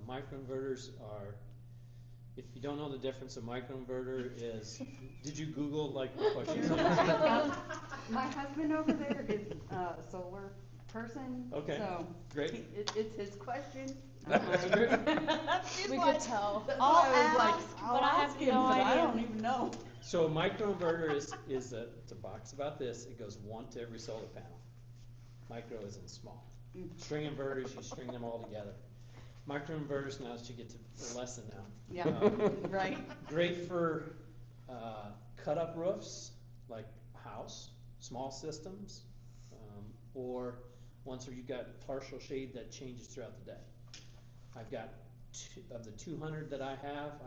Microinverters are, if you don't know the difference, a microinverter is, did you Google like the questions? My husband over there is a solar person, Okay, so great. it's his question. That's great. We could tell. That's why I was like, but I'll I have ask him, no but I idea. don't even know. So a microinverter is it's a box about this, it goes one to every solar panel. Micro is in small. String inverters, you string them all together. Microinverters, now as you get to the lesson now. Yeah, right. Great for, cut up roofs, like a house, small systems, or ones where you've got partial shade that changes throughout the day. I've got of the 200 that I have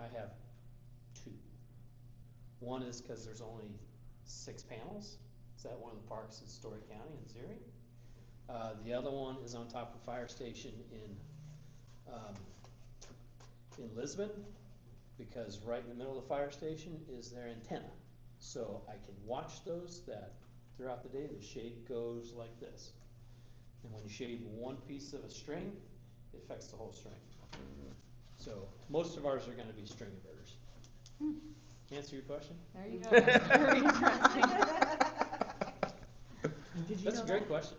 2. One is cause there's only 6 panels. It's at one of the parks in Story County in Zering. The other one is on top of a fire station in Lisbon, because right in the middle of the fire station is their antenna. So I can watch those that throughout the day the shade goes like this. And when you shade one piece of a string, it affects the whole string. So most of ours are gonna be string inverters. Answer your question? There you go. That's very interesting. Did you That's know a great that? question.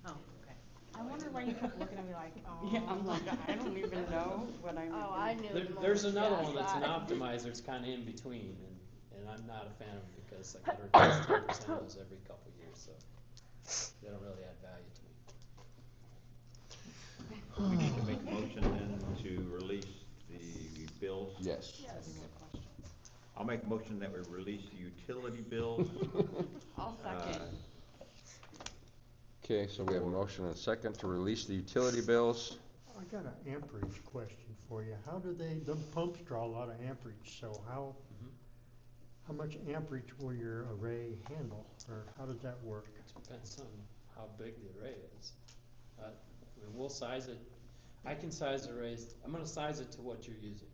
Oh, okay. I wonder why you kept looking at me like, oh. Yeah, I'm like, I don't even know what I'm. Oh, I knew the moment There's you another asked one that's an that. optimizer, it's kinda in between, and I'm not a fan of it because I gotta replace 10% of those every couple of years, so they don't really add value to me. We need to make a motion then to release the bills. Yes. Yes. I'll make a motion that we release the utility bills. I'll second. Okay, so we have a motion and a second to release the utility bills. I got an amperage question for you. How do them pumps draw a lot of amperage, so how much amperage will your array handle, or how does that work? Depends on how big the array is. I mean, we'll size it, I can size arrays, I'm gonna size it to what you're using.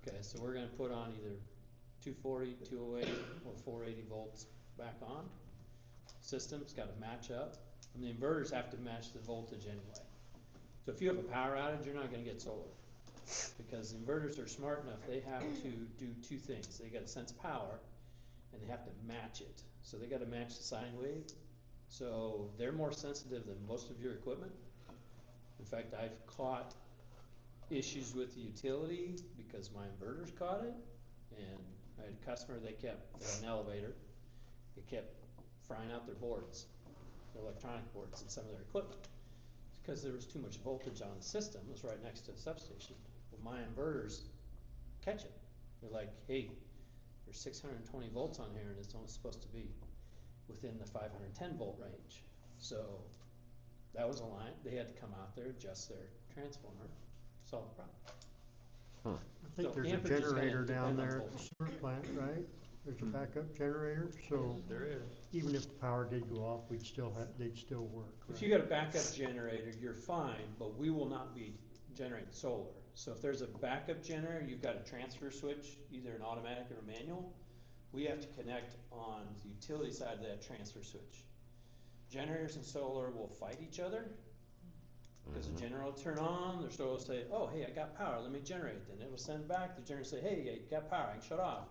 Okay, so we're gonna put on either 240, 208, or 480 volts back on. System's gotta match up, and the inverters have to match the voltage anyway. So if you have a power outage, you're not gonna get solar. Because the inverters are smart enough, they have to do 2 things. They gotta sense power, and they have to match it. So they gotta match the sine wave. So they're more sensitive than most of your equipment. In fact, I've caught issues with the utility because my inverters caught it, and I had a customer, they had an elevator, it kept frying out their boards, their electronic boards and some of their equipment. It's because there was too much voltage on the system, it was right next to the substation. Well, my inverters catch it. They're like, hey, there's 620 volts on here and it's only supposed to be within the 510 volt range. So that was a line, they had to come out there, adjust their transformer, solve the problem. I think So there's a amperage is gonna generator down depend on there at the voltage. sewer plant, right? There's a backup generator, so There is. even if the power did go off, they'd still work, If right? you got a backup generator, you're fine, but we will not be generating solar. So if there's a backup generator, you've got a transfer switch, either an automatic or a manual, we have to connect on the utility side of that transfer switch. Generators and solar will fight each other, because the generator will turn on, the solar will say, oh, hey, I got power, let me generate. Then it will send back, the generator will say, hey, I got power, I can shut off.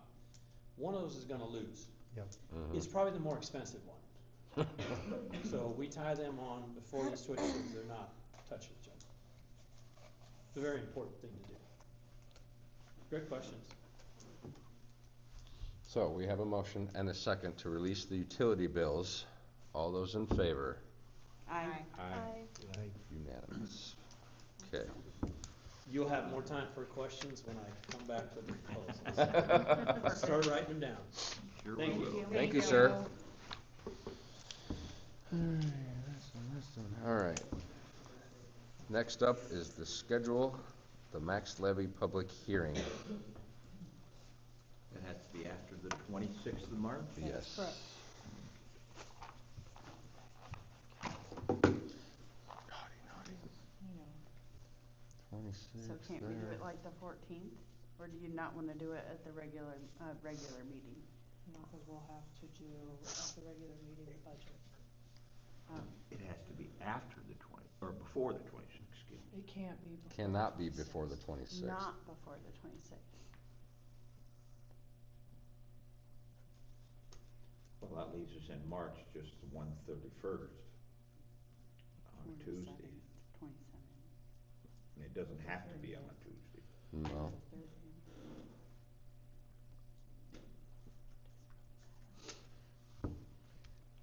one of those is gonna lose. Yep. It's probably the more expensive one. So we tie them on before you switch, so they're not touching each other. It's a very important thing to do. Great questions. So we have a motion and a second to release the utility bills. All those in favor? Aye. Aye. Unanimous. Okay. You'll have more time for questions when I come back with the proposals. Start writing them down. Sure Thank we you. will. Thank you, sir. All right. Next up is the schedule, the max levy public hearing. It has to be after the 26th of March? Yes. Correct. You know, 26 So can't we do there. it like the 14th? Or do you not want to do it at the regular meeting? no, cause we'll have to do at the regular meeting the budget. It has to be after the 20, or before the 26th, excuse me. It can't be before. Cannot be 26th. before the 26th. Not before the 26th. Well, that leaves us in March, just the 1/31st on a Tuesday. 27th. And it doesn't have to be on a Tuesday. No.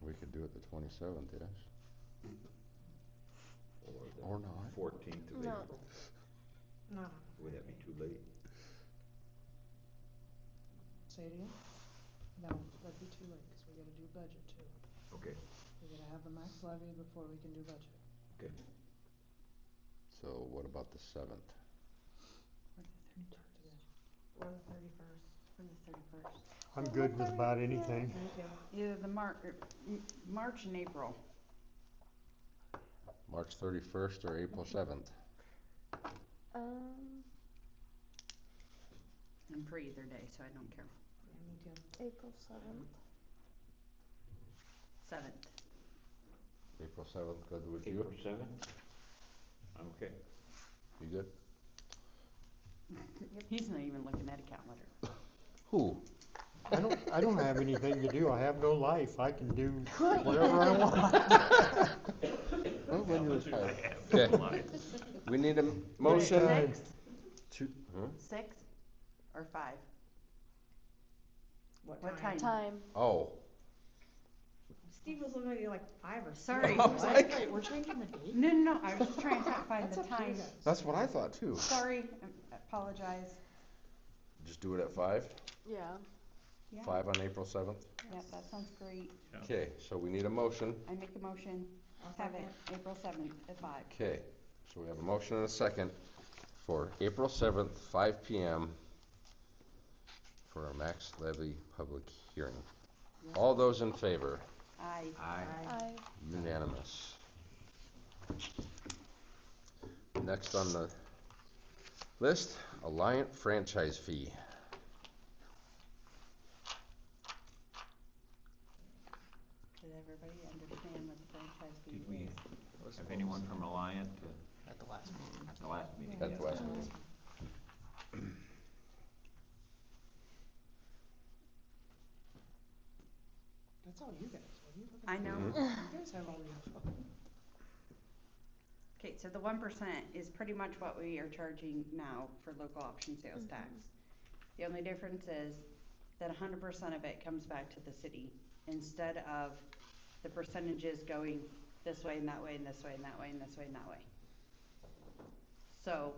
We could do it the 27th, yes. Or not. 14th of No. April. No, Would that be too late? say it again? No, that'd be too late, cause we gotta do budget too. Okay, We gotta have the max levy before we can do budget. okay. So what about the 7th? Talk to them. Or the 31st. Or the 31st. I'm good with about anything. Either the March and April. March 31st or April 7th? I'm free either day, so I don't care. Yeah, me too. April 7th. 7th. April 7th, good with you? April 7th? I'm okay. You good? He's not even looking at a calendar. Who? I don't have anything to do. I have no life. I can do whatever I want. Well, when you retire. Okay. We need a motion 6? to, huh? 6 or 5? What time? Time. Oh, Steve was looking at you like 5 or 6. Sorry. I was like- Wait, we're changing the date? No, I was just trying to find That's the up to you time. guys. that's what I thought too. Sorry, I apologize. Just do it at 5? Yeah. Yeah, 5 on April 7th? yeah, that sounds great. Okay, so we need a motion. I make a motion, have it April 7th at 5. Okay, so we have a motion and a second for April 7th, 5 PM for our max levy public hearing. All those in favor? Aye. I. Unanimous. Next on the list, Alliant franchise fee. Did everybody understand what the franchise fee Did we is? have anyone from Alliant At the last meeting. at the last meeting? At the last meeting. That's all you guys. What are you looking I at? know. Mhm. You guys have all the info. Okay, so the 1% is pretty much what we are charging now for local option sales tax. The only difference is that 100% of it comes back to the city instead of the percentages going this way and that way and this way and that way and this way and that way. So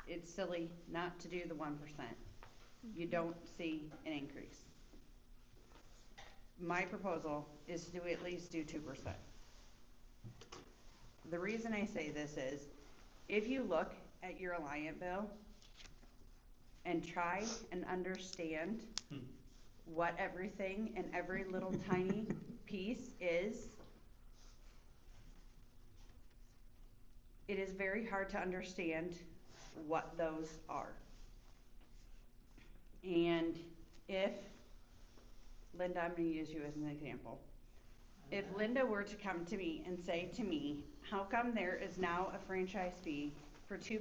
it's silly not to do the 1%. You don't see an increase. My proposal is to at least do 2%. The reason I say this is, if you look at your Alliant bill and try and understand what everything and every little tiny piece is, it is very hard to understand what those are. And if, Linda, I'm gonna use you as an example. If Linda were to come to me and say to me, how come there is now a franchise fee for 2%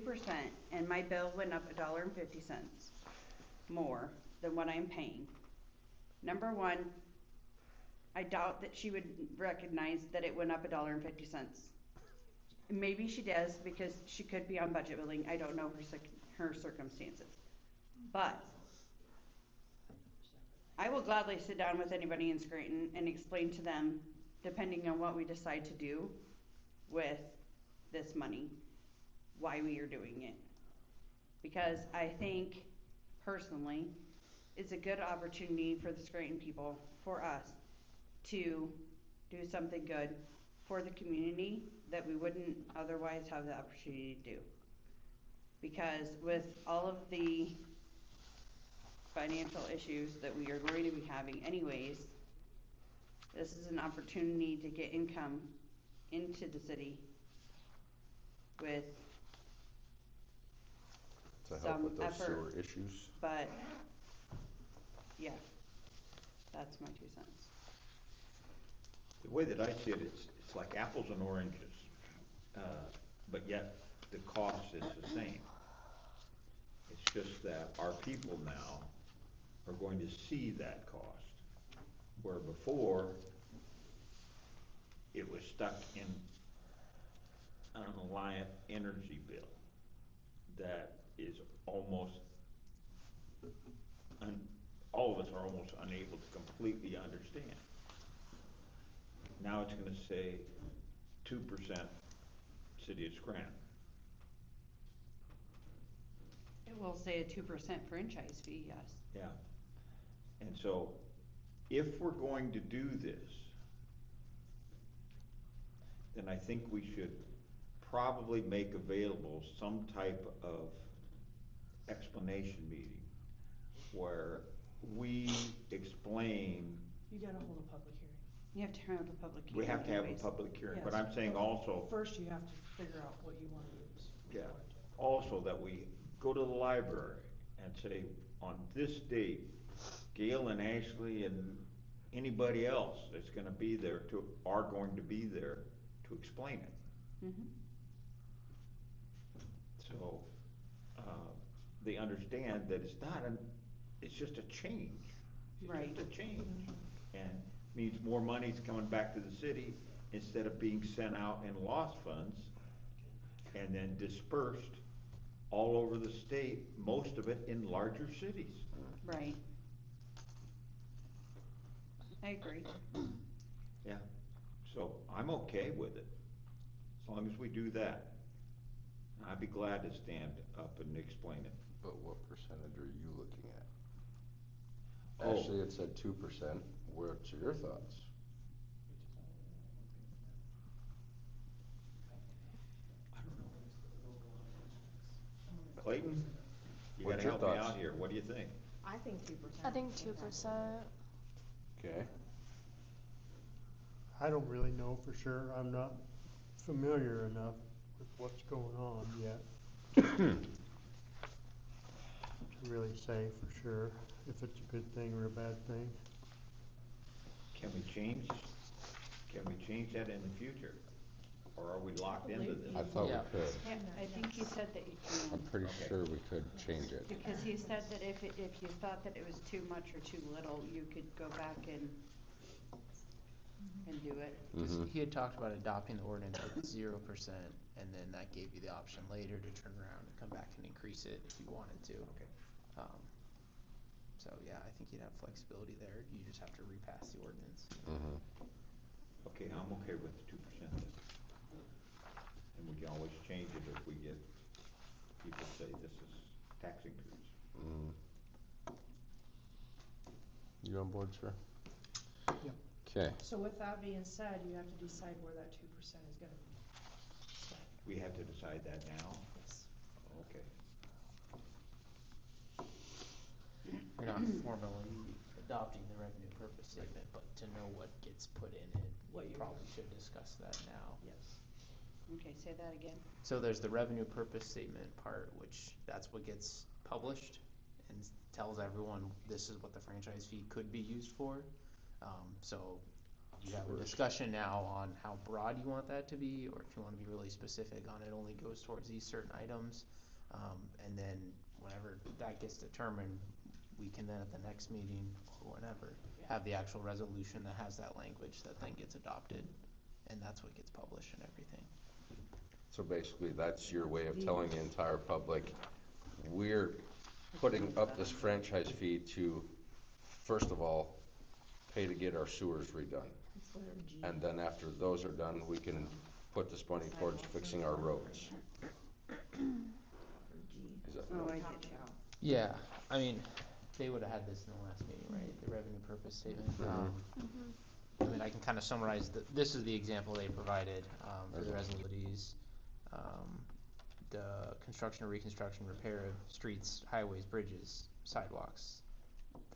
and my bill went up $1.50 more than what I'm paying? Number one, I doubt that she would recognize that it went up $1.50. Maybe she does because she could be on budget billing. I don't know her circumstances. But I will gladly sit down with anybody in Scranton and explain to them, depending on what we decide to do with this money, why we are doing it. Because I think, personally, it's a good opportunity for the Scranton people, for us, to do something good for the community that we wouldn't otherwise have the opportunity to do. Because with all of the financial issues that we are going to be having anyways, this is an opportunity to get income into the city with To help some with those effort. sewer issues. But, yeah, that's my 2 cents. The way that I see it, it's like apples and oranges, but yet the cost is the same. It's just that our people now are going to see that cost, where before it was stuck in an Alliant energy bill that is almost, all of us are almost unable to completely understand. Now it's gonna say 2% City of Scranton. It will say a 2% franchise fee, yes. Yeah. And so, if we're going to do this, then I think we should probably make available some type of explanation meeting where we explain. You gotta hold a public hearing. You have to have a public hearing We have to have a anyways. public hearing, but Yes, I'm saying also, First, you have to figure out what you wanna use. yeah, also that we go to the library and say, on this date, Gail and Ashley and anybody else that's gonna be there are going to be there to explain it. Mhm. So, they understand that it's just a change. It's Right. just a change. And means more money's coming back to the city instead of being sent out in lost funds and then dispersed all over the state, most of it in larger cities. Right. I agree. Yeah, so I'm okay with it, as long as we do that. I'd be glad to stand up and explain it. But what percentage are you looking at? Oh. Ashley had said 2%. What's your thoughts? I don't know. Clayton, you What's gotta your help me thoughts? out here, what do you think? I think 2%. I think 2%. Okay. I don't really know for sure. I'm not familiar enough with what's going on yet to really say for sure if it's a good thing or a bad thing. Can we change that in the future? Or are we locked into this? I thought Yeah. we could. Yeah, I think he said that you I'm can, pretty Okay. sure we could change it. because he said that if you thought that it was too much or too little, you could go back and do it. Because Mhm. he had talked about adopting the ordinance with 0%, and then that gave you the option later to turn around and come back and increase it if you wanted to. Okay. So yeah, I think you'd have flexibility there. You just have to repass the ordinance. Mhm. Okay, I'm okay with the 2% then. And we can always change it if we get people say this is tax increase. Mhm. You on board, sir? Yep. Okay. So with that being said, you have to decide where that 2% is gonna be spent. We have to decide that now? Yes. Okay. You're not formally adopting the revenue purpose statement, but to know what gets put in it, What we you- probably should discuss that now. Yes. Okay, say that again. So there's the revenue purpose statement part, which that's what gets published and tells everyone this is what the franchise fee could be used for. So you have a discussion now on how broad you want that to be, or if you want to be really specific on it only goes towards these certain items. And then whenever that gets determined, we can then at the next meeting or whenever, have the actual resolution that has that language that then gets adopted, and that's what gets published and everything. So basically, that's your way of telling the entire public, we're putting up this franchise fee to, first of all, pay to get our sewers redone. And then after those are done, we can put this money towards fixing our roads. Is that Oh, I get you. Yeah, I mean, they would have had this in the last meeting, right, the revenue purpose statement. I mean, I can kind of summarize, this is the example they provided for the resolutions. The construction or reconstruction, repair of streets, highways, bridges, sidewalks,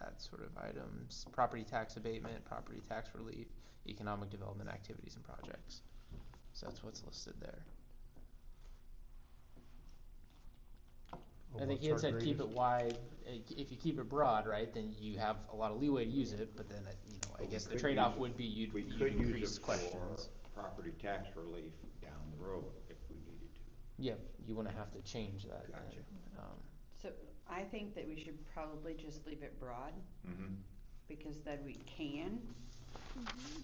that sort of items, property tax abatement, property tax relief, economic development activities and projects. So that's what's listed there. I think he had said keep it wide. If you keep it broad, right, then you have a lot of leeway to use it, but then, I guess the trade-off would be you'd increase questions. Property tax relief down the road if we needed to. Yeah, you wouldn't have to change that then. Gotcha. So I think that we should probably just leave it broad, because then we can.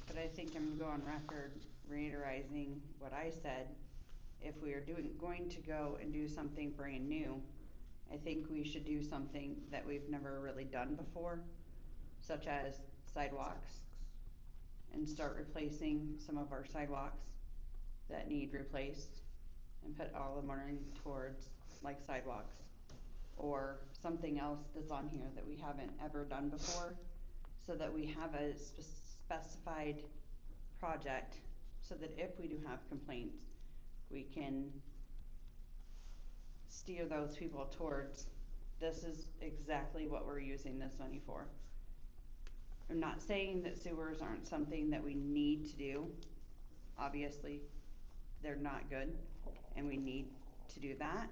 But I think I'm going on record reiterating what I said. If we are going to go and do something brand new, I think we should do something that we've never really done before, such as sidewalks, and start replacing some of our sidewalks that need replaced, and put all the money towards like sidewalks, or something else that's on here that we haven't ever done before, so that we have a specified project, so that if we do have complaints, we can steer those people towards, this is exactly what we're using this money for. I'm not saying that sewers aren't something that we need to do. Obviously, they're not good, and we need to do that.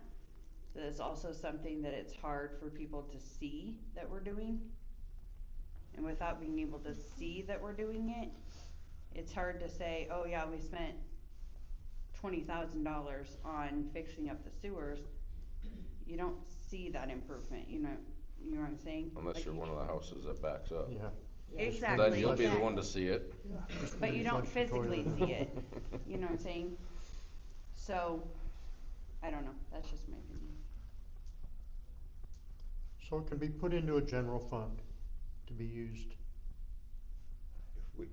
But it's also something that it's hard for people to see that we're doing. And without being able to see that we're doing it, it's hard to say, oh yeah, we spent $20,000 on fixing up the sewers. You don't see that improvement, you know what I'm saying? Unless Like you're one of the houses that backs up. Yeah. Exactly. Then you'll be the one to see it. But you don't Flush the toilet. physically see it, you know what I'm saying? So, I don't know, that's just my opinion. So it can be put into a general fund to be used.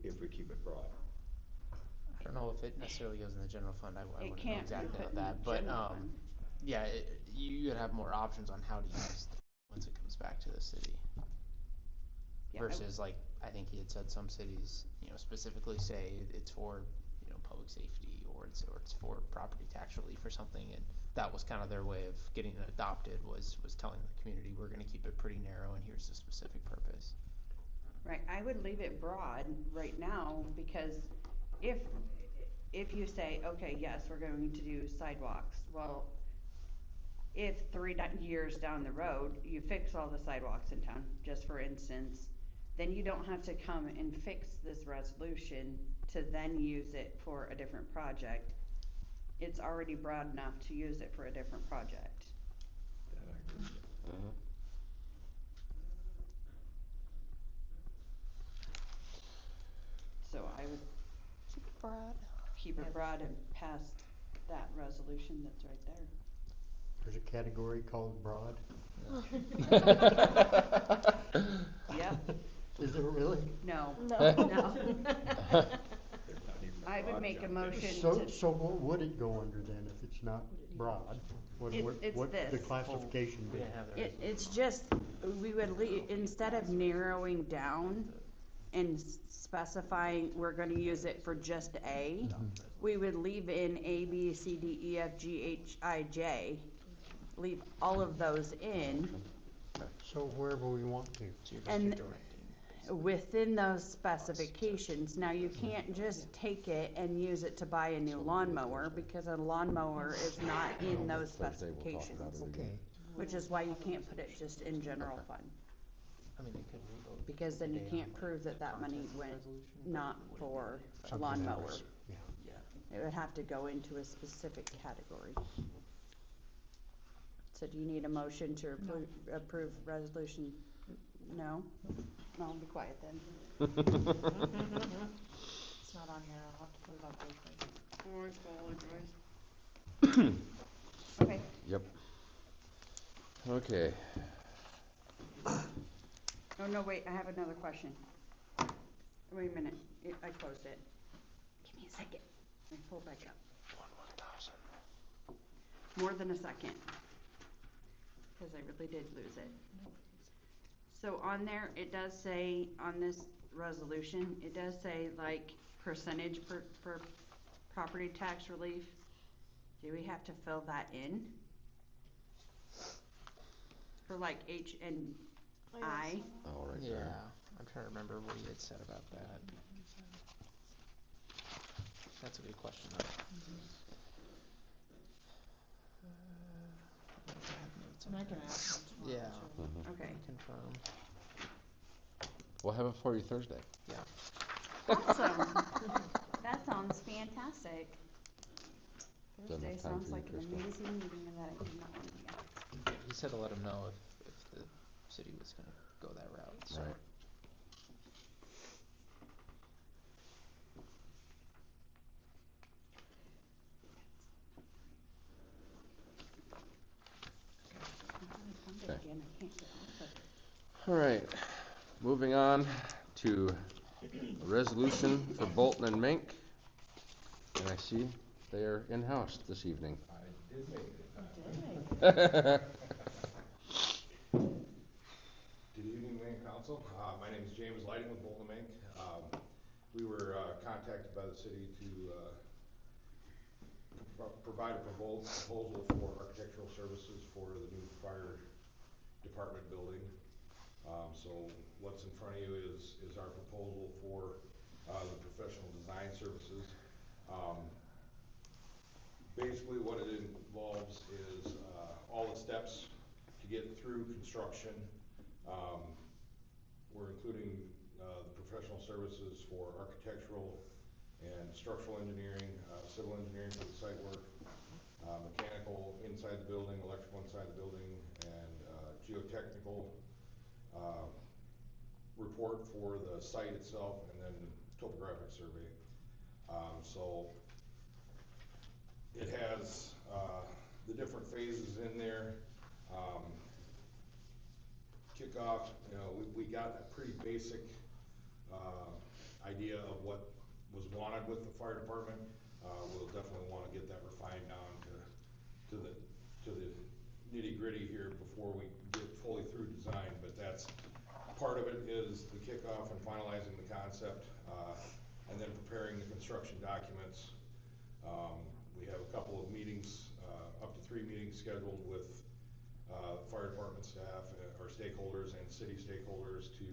If we keep it broad. I don't know if it necessarily goes in the general fund, I It wouldn't know can't be exactly put on in the that, but, general fund. yeah, you'd have more options on how to use it once it comes back to the city. Yeah, Versus like, I think he had said some cities, specifically say it's for, public safety, or it's for property tax relief or something, and that was kind of their way of getting it adopted, was telling the community, we're gonna keep it pretty narrow and here's the specific purpose. Right, I would leave it broad right now, because if you say, okay, yes, we're going to do sidewalks, well, if 3 years down the road, you fix all the sidewalks in town, just for instance, then you don't have to come and fix this resolution to then use it for a different project. It's already broad enough to use it for a different project. That I agree with. So I would Broad. keep it broad and pass that resolution that's right there. There's a category called broad. Yep, Is there really? no, No. no. There's not even I would broad make a jumped in. motion So, to, so what would it go under then if it's not broad? What It's would the this. classification We be? didn't have the it's just, we would instead of narrowing down and specifying we're gonna use it for just A, we would leave in A, B, C, D, E, F, G, H, I, J. Leave all of those in, So wherever we want to. and within those specifications. Now, you can't just take it and use it to buy a new lawnmower, because a lawnmower is not in those Thursday we'll talk about specifications, it again. which is why you can't put it just in general fund. I mean, they could revote. Because then you today can't on prove that that money content of the went resolution, not but it for wouldn't be a Something lawnmower. else. Yeah. Yeah. It would have to go into a specific category. So do you need a motion to approve resolution No? I'll be quiet then. It's not on here, I'll have to put it on Facebook. Okay. Yep. Okay. Oh, no, wait, I have another question. Wait a minute, I closed it. Give me a second. Let me pull it back up. More than a second. Because I really did lose it. So on there, it does say, on this resolution, it does say like percentage for property tax relief. Do we have to fill that in? For like H and I? Oh, right Yeah, there. I'm trying to remember what he had said about that. That's a good question, though. And I can ask them tomorrow, Yeah. too. Mhm. Okay. Confirm. We'll have it for you Thursday. Yeah. Awesome. That sounds fantastic. Done Thursday enough time sounds for you, like an Crystal. amazing meeting that I did not want to be at. He said to let him know if the city was gonna go that route, so. Right. Okay. Again, I can't get off of it. All right, moving on to a resolution for Bolton and Mink. And I see they are in-house this evening. I did make it. Right. Good evening, Mayor and Council. My name is James Lighting with Bolton and Mink. We were contacted by the city to provide a proposal for architectural services for the new fire department building. So what's in front of you is our proposal for the professional design services. Basically what it involves is all the steps to get through construction. We're including the professional services for architectural and structural engineering, civil engineering for the site work, mechanical inside the building, electrical inside the building, and geotechnical report for the site itself, and then topographic survey. So it has the different phases in there. Kickoff, we got a pretty basic idea of what was wanted with the fire department. We'll definitely want to get that refined down to the nitty gritty here before we get fully through design, but that's part of it is the kickoff and finalizing the concept, and then preparing the construction documents. We have a couple of meetings, up to 3 meetings scheduled with fire department staff, or stakeholders and city stakeholders to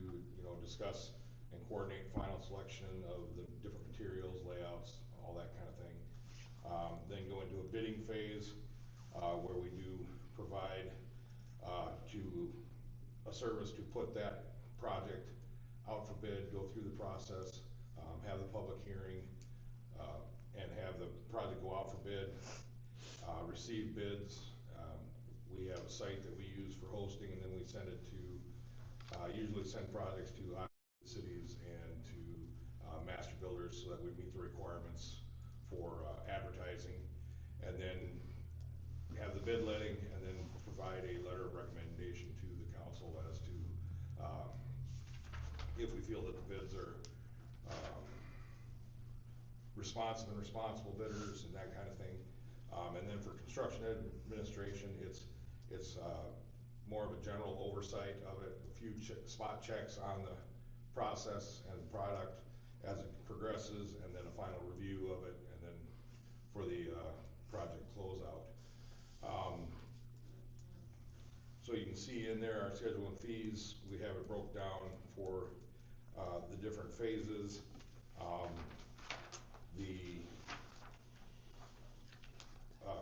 discuss and coordinate final selection of the different materials, layouts, all that kind of thing. Then go into a bidding phase where we do provide to a service to put that project out for bid, go through the process, have the public hearing, and have the project go out for bid, receive bids. We have a site that we use for hosting, and then we send it to, usually send projects to cities and to master builders so that we meet the requirements for advertising, and then have the bid letting, and then provide a letter of recommendation to the council as to if we feel that the bids are responsive and responsible bidders and that kind of thing. And then for construction administration, it's more of a general oversight of it, a few spot checks on the process and the product as it progresses, and then a final review of it, and then for the project closeout. So you can see in there our schedule and fees. We have it broke down for the different phases. The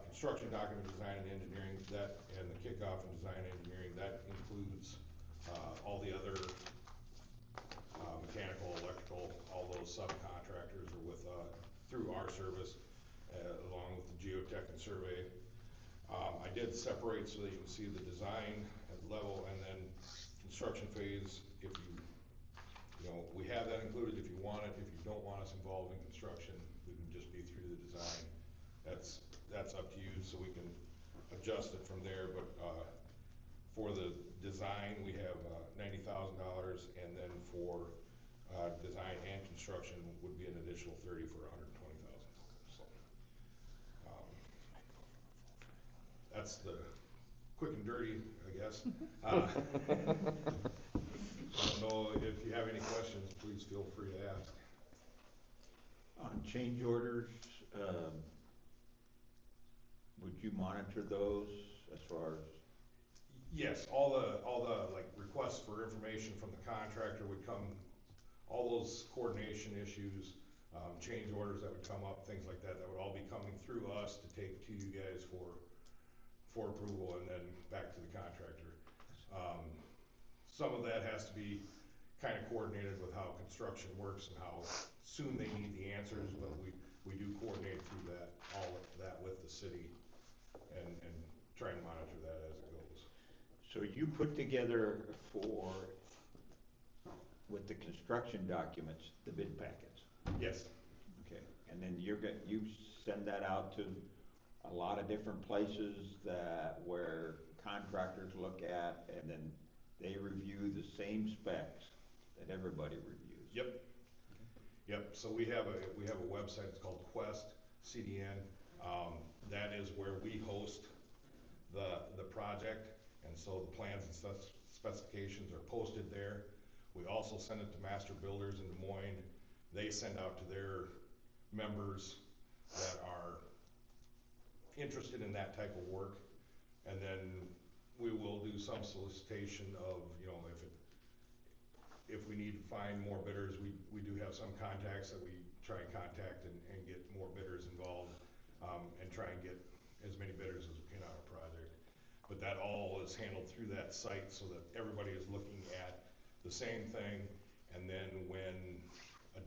construction document design and engineering, that, and the kickoff and design engineering, that includes all the other mechanical, electrical, all those subcontractors are with through our service, along with the geotech and survey. I did separate so that you can see the design at level, and then construction phase, if you know, we have that included if you want it. If you don't want us involved in construction, we can just be through the design. That's up to you, so we can adjust it from there, but, for the design, we have, $90,000, and then for, design and construction would be an additional 30 for $120,000, so. That's the quick and dirty, I guess. I don't know if you have any questions, please feel free to ask. On change orders, would you monitor those as far as? Yes, all the like requests for information from the contractor would come, all those coordination issues, change orders that would come up, things like that, that would all be coming through us to take to you guys for approval and then back to the contractor. Some of that has to be kind of coordinated with how construction works and how soon they need the answers, but we do coordinate through that, all of that with the city and try and monitor that as it goes. So you put together with the construction documents, the bid packets? Yes. Okay, and then you send that out to a lot of different places where contractors look at, and then they review the same specs that everybody reviews? Yep. Yep, so we have a website, it's called Quest CDN. That is where we host the project, and so the plans and specifications are posted there. We also send it to Master Builders in Des Moines. They send out to their members that are interested in that type of work, and then we will do some solicitation of, you know, if we need to find more bidders, we do have some contacts that we try and contact and get more bidders involved, and try and get as many bidders as we can on a project. But that all is handled through that site so that everybody is looking at the same thing, and then when if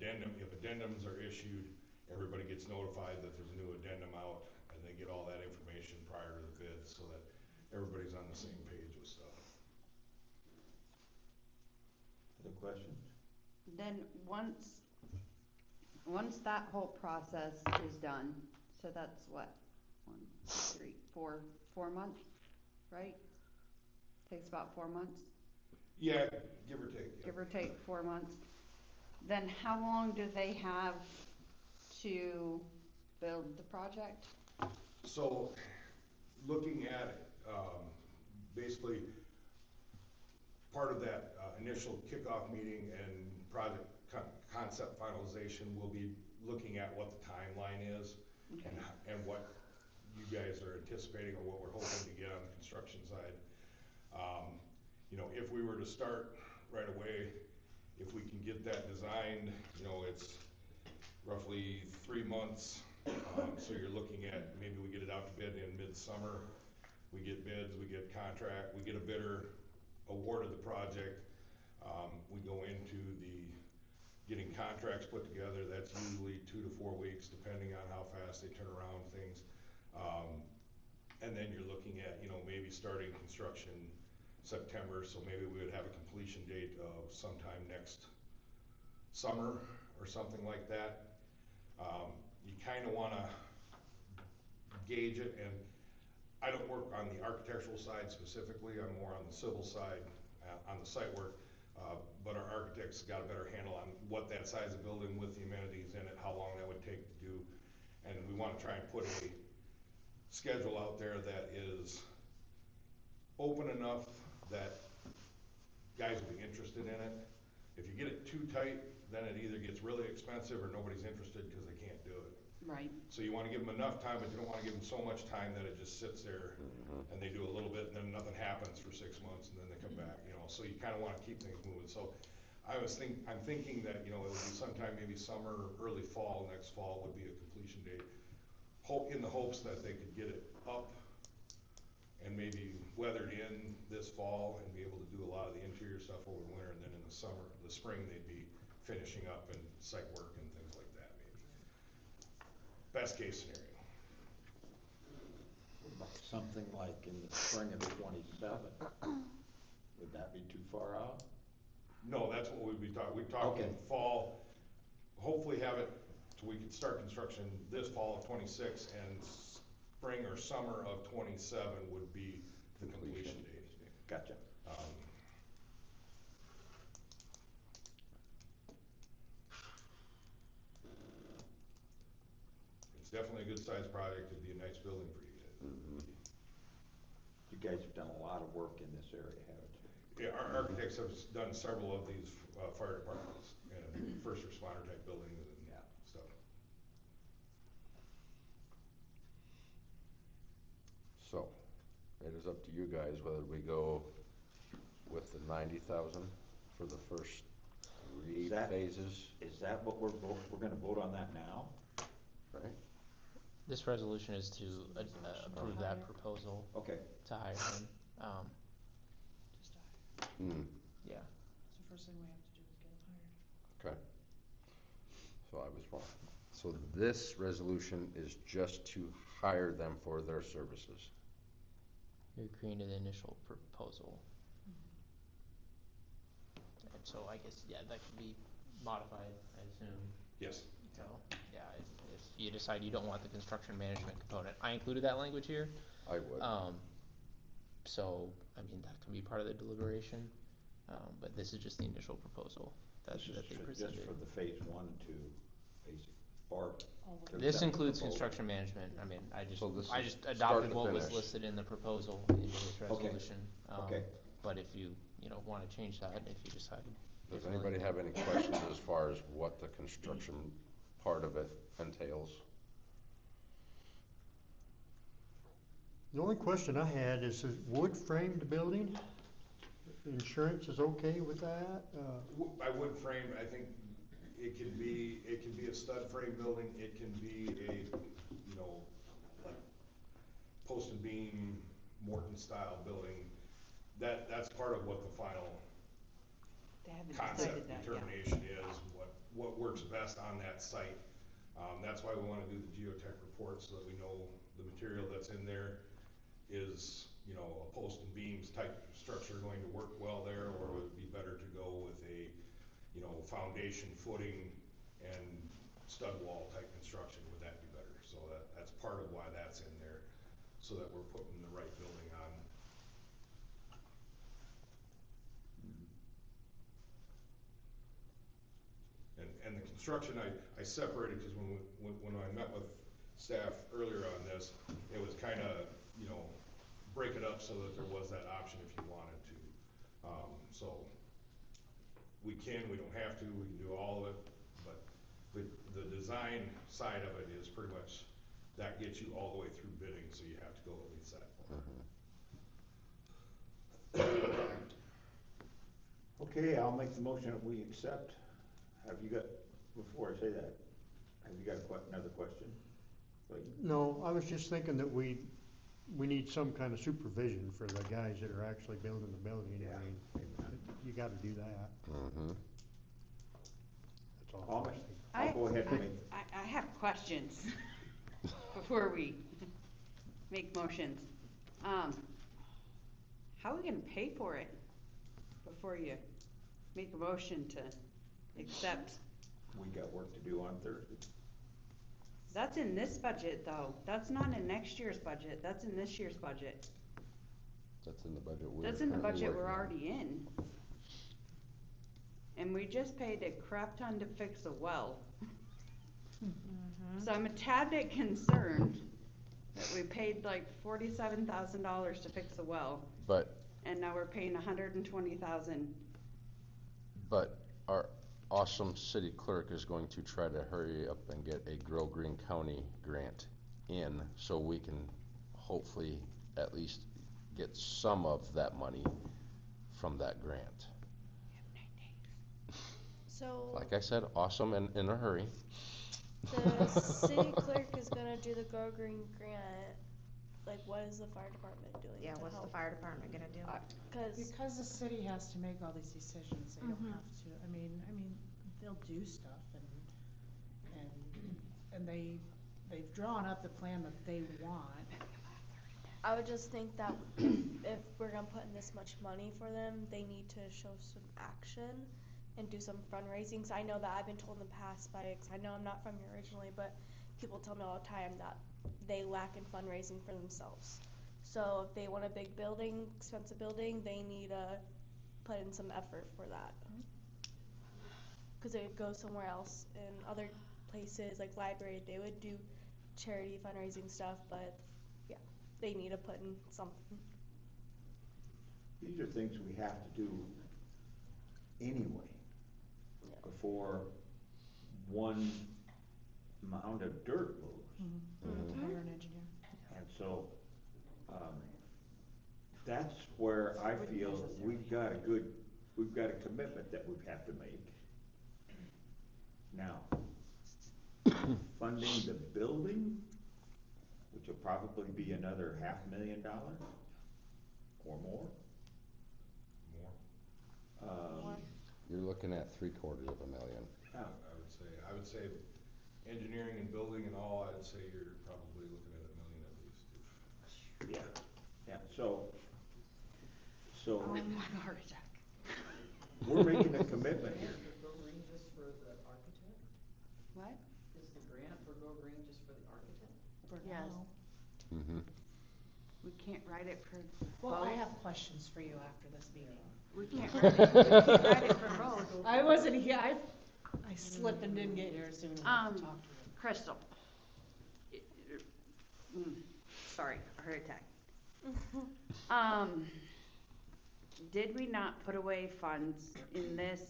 addendums are issued, everybody gets notified that there's a new addendum out, and they get all that information prior to the bid so that everybody's on the same page with stuff. Other questions? Then once that whole process is done, so that's what, 1, 2, 3, 4 months, right? Takes about 4 months? Yeah, give or take. Yeah. Give or take 4 months. Then how long do they have to build the project? So, looking at it, basically, part of that initial kickoff meeting and project concept finalization, we'll be looking at what the timeline is. Okay. And what you guys are anticipating or what we're hoping to get on the construction side. You know, if we were to start right away, if we can get that designed, you know, it's roughly 3 months. So you're looking at, maybe we get it out to bid in midsummer. We get bids, we get contract, we get a bidder, awarded the project. We go into getting contracts put together. That's usually 2 to 4 weeks, depending on how fast they turn around things. And then you're looking at, you know, maybe starting construction September, so maybe we would have a completion date of sometime next summer or something like that. You kind of want to gauge it, and I don't work on the architectural side specifically. I'm more on the civil side, on the site work. But our architects got a better handle on what that size of building with the amenities in it, how long that would take to do. And we want to try and put a schedule out there that is open enough that guys will be interested in it. If you get it too tight, then it either gets really expensive or nobody's interested because they can't do it. Right. So you want to give them enough time, but you don't want to give them so much time that it just sits there and they do a little bit and then nothing happens for 6 months and then they come back, you know. So you kind of want to keep things moving. So I'm thinking that, you know, it would be sometime maybe summer, early fall, next fall would be a completion date. In the hopes that they could get it up and maybe weathered in this fall and be able to do a lot of the interior stuff over the winter, and then in the spring, they'd be finishing up and site work and things like that, maybe. Best case scenario. Something like in the spring of '27. Would that be too far out? No, that's what we'd be talking, we'd talking Okay. fall, hopefully have it, so we could start construction this fall of 26, and spring or summer of 27 would be the completion date. Gotcha. It's definitely a good sized project, it'd be a nice building for you guys. You guys have done a lot of work in this area, haven't you? Yeah, our architects have done several of these fire departments and first responder type buildings and stuff. So, it is up to you guys whether we go with the 90,000 for the first three Is that- phases, Is that what we're gonna vote on that now? right? This resolution is to approve that proposal Okay. to hire him. Just die. Yeah. So first thing we have to do is get him hired. Okay. So I was wrong. So this resolution is just to hire them for their services. You're agreeing to the initial proposal. And so I guess, yeah, that could be modified, I assume. Yes. So, yeah, if you decide you don't want the construction management component, I included that language here. I would. So, I mean, that can be part of the deliberation, but this is just the initial proposal that This is they just presented. for the phase 1, 2, basic, or. This includes proposal. construction management, I mean, So this I is just start adopted to what was finish. listed in the proposal into this Okay. resolution. Okay. But if you wanna change that, if you decide. Does differently. anybody have any questions as far as what the construction part of it entails? The only question I had is wood framed building? Insurance is okay with that? I wood frame, I think it can be a stud frame building, it can be a, like post and beam Morton style building. That's part of what the final They haven't concept decided that yet. determination is, what works best on that site. That's why we wanna do the geotech report, so that we know the material that's in there is, a post and beams type structure going to work well there, or would it be better to go with a, foundation footing and stud wall type construction, would that be better? So that's part of why that's in there, so that we're putting the right building on. And the construction, I separated, because when I met with staff earlier on this, it was kinda, break it up so that there was that option if you wanted to. So, we don't have to, we can do all of it, but the design side of it is pretty much, that gets you all the way through bidding, so you have to go at least that far. Okay, I'll make the motion that we accept. Before I say that, have you got another question? No, I was just thinking that we need some kind of supervision for the guys that are actually building the building. Yeah. I mean, you gotta do that. Mm-hmm. That's all I was thinking. I'll go ahead and make, I have questions before we make motions. How are we gonna pay for it before you make a motion to accept? we got work to do on Thursday. That's in this budget though, that's not in next year's budget, that's in this year's budget. That's in the budget we're That's in the currently budget we're working on. already in. And we just paid a crap ton to fix a well. So I'm a tad bit concerned that we paid like $47,000 to fix a well, But, and now we're paying $120,000. but our awesome city clerk is going to try to hurry up and get a Grow Green County grant in, so we can hopefully at least get some of that money from that grant. So Like I said, awesome and in a hurry. the city clerk is gonna do the Go Green grant. Like, what is the fire department doing Yeah, to what's the help? fire department gonna do? Cause, Because the city has to make all these decisions, they don't Mhm. have to, I mean, they'll do stuff and they've drawn up the plan that they want. I would just think that if we're gonna put in this much money for them, they need to show some action and do some fundraising. 'Cause I know that I've been told in the past by, cause I know I'm not from here originally, but people tell me all the time that they lack in fundraising for themselves. So if they want a big building, expensive building, they need to put in some effort for that. Cause it would go somewhere else in other places, like library, they would do charity fundraising stuff, but yeah, they need to put in something. These are things we have to do anyway, before one mound of dirt moves. Hire an engineer. And so, that's where I feel we've got a commitment that we have to make. Now, funding the building, which will probably be another $500,000 or more. More. You're looking at $750,000. I would say engineering and building and all, I'd say you're probably looking at $1 million at least. Yeah, so. I'm having a heart attack. We're making a commitment here. Go Green just for the architect? What? Is the grant for Go Green just for the architect? Yes. Mm-hmm. We can't write it for Well, I both. have questions for you after this meeting. We can't write it for both. I wasn't here, I slipped and didn't get here as soon as I talked to you. Crystal. Sorry, heart attack. Did we not put away funds in this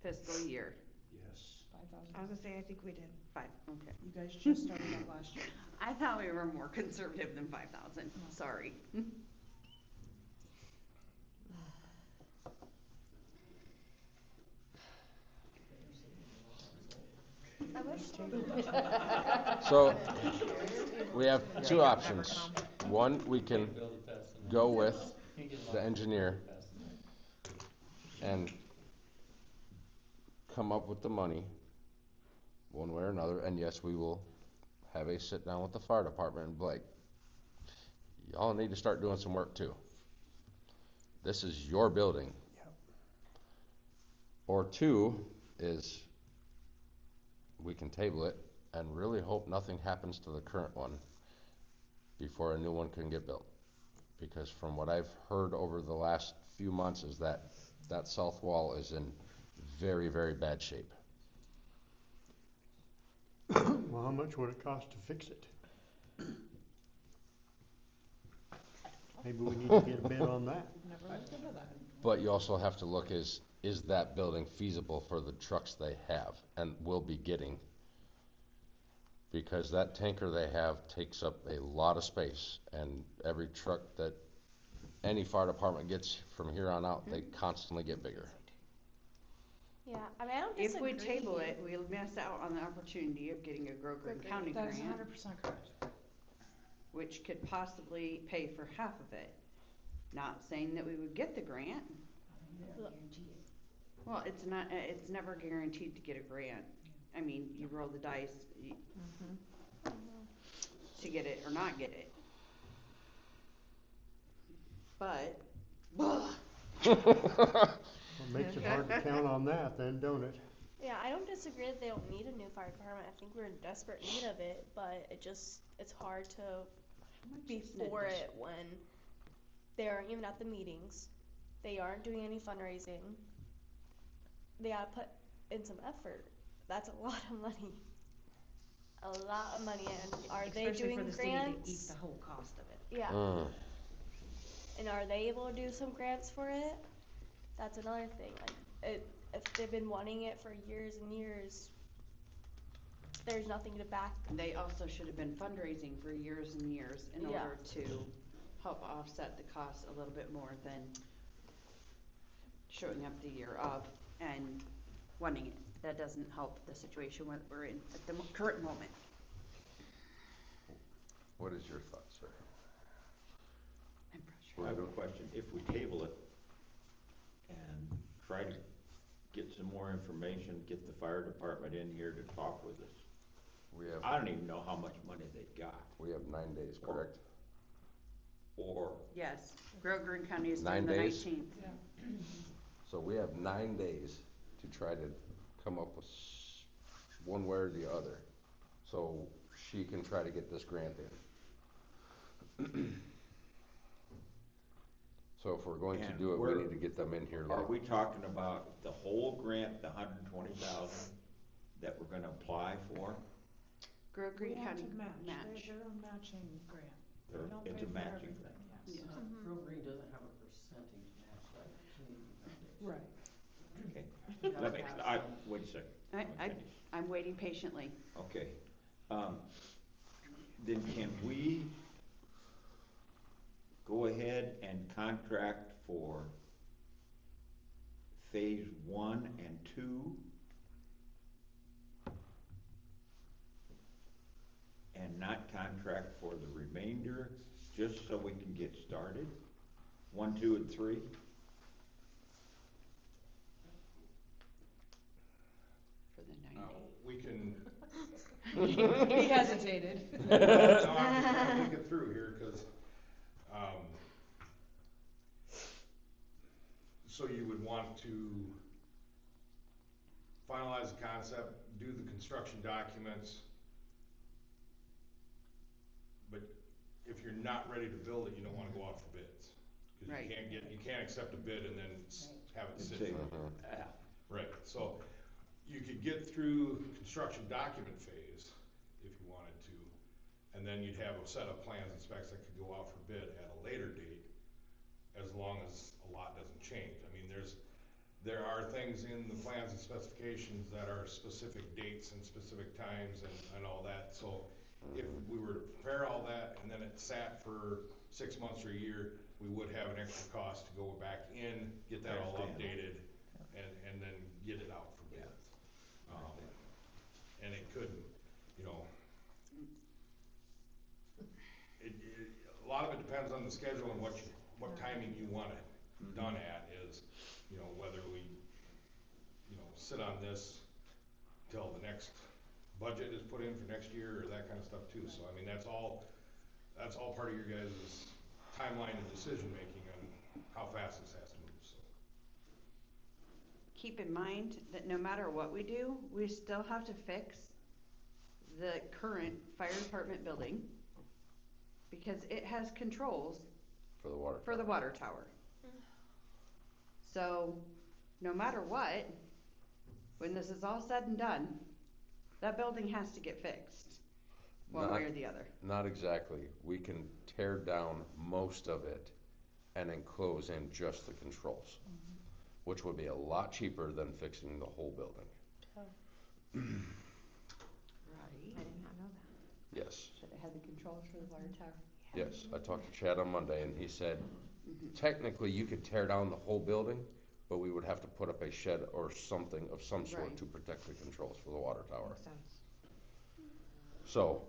fiscal year? Yes. 5,000. I was gonna say, I think we did. 5, okay. You guys just started that last year. I thought we were more conservative than 5,000, sorry. I wish So, we have two options. One, we can go with the engineer and come up with the money, one way or another, and yes, we will have a sit down with the fire department and be like, y'all need to start doing some work too. This is your building. Or two is we can table it and really hope nothing happens to the current one before a new one can get built. Because from what I've heard over the last few months is that that south wall is in very, very bad shape. Well, how much would it cost to fix it? Maybe we need to get a bid on that. Never looked into that. But you also have to look is that building feasible for the trucks they have and will be getting? Because that tanker they have takes up a lot of space, and every truck that any fire department gets from here on out, they constantly get bigger. Yeah, I mean, I don't If disagree. we table it, we'll miss out on the opportunity of getting a Grogan County That's grant, 100% correct. which could possibly pay for half of it. Not saying that we would get the grant. Well, it's never guaranteed to get a grant. I mean, you roll the dice to get it or not get it. But, It makes it hard to count on that then, don't it? Yeah, I don't disagree that they don't need a new fire department. I think we're in desperate need of it, but it's hard to be for it when they aren't even at the meetings. They aren't doing any fundraising. They gotta put in some effort. That's a lot of money. A lot of money, and are they especially doing for the city grants? to eat the whole cost of it. Yeah. Mm. And are they able to do some grants for it? That's another thing. Like, if they've been wanting it for years and years, there's nothing to back. They also should have been fundraising for years and years in Yeah. order to help offset the cost a little bit more than showing up the year of and wanting it. That doesn't help the situation we're in at the current moment. What is your thought, sir? I'm frustrated. I have a question. If we table it and try to get some more information, get the fire department in here to talk with us, I don't even know how much money they've got. We have 9 days, correct? or, Yes, Grove Green County is 9 doing the days? 19th. So we have 9 days to try to come up with one way or the other, so she can try to get this grant in. So if we're going to And do it, we we're- need to get them in here are like, we talking about the whole grant, the 120,000 that we're gonna apply for? Grove Green We have County to match, match. they're a matching grant. They don't It's pay a for matching everything, grant. yes. Yeah. Grove Green doesn't have a percentage match like Community Foundation. Right. Okay, We gotta that makes, pass them. wait a second. I, I'm I, finished. I'm waiting patiently. Okay, then can we go ahead and contract for phase 1 and 2? And not contract for the remainder, just so we can get started? 1, 2, and 3? For the 9 Uh, days. we can, He hesitated. no, I'm just trying to think it through here, cause, so you would want to finalize the concept, do the construction documents, but if you're not ready to build it, you don't wanna go out for bids. Cause Right. you can't accept a bid and then have it And sit say, there. ah, Right, so you could get through construction document phase if you wanted to, and then you'd have a set of plans and specs that could go out for bid at a later date, as long as a lot doesn't change. I mean, there are things in the plans and specifications that are specific dates and specific times and all that, so if we were to prepare all that and then it sat for 6 months or a year, we would have an extra cost to go back in, get that all Understand. updated, and then get it out for bids. And it could, you know, a lot of it depends on the schedule and what timing you want it done at is, you know, whether we, you know, sit on this till the next budget is put in for next year or that kind of stuff too. So, I mean, that's all part of your guys' timeline and decision making on how fast this has to move, so. Keep in mind that no matter what we do, we still have to fix the current fire department building because it has controls for the water. for the water tower. So, no matter what, when this is all said and done, that building has to get fixed, one way or the other. Not exactly. We can tear down most of it and enclose in just the controls, which would be a lot cheaper than fixing the whole building. Right. I did not know that. Yes, That it had the controls for the water tower. yes. I talked to Chad on Monday and he said, technically you could tear down the whole building, but we would have to put up a shed or something of some sort Right. to protect the controls for the water tower. Makes sense. So,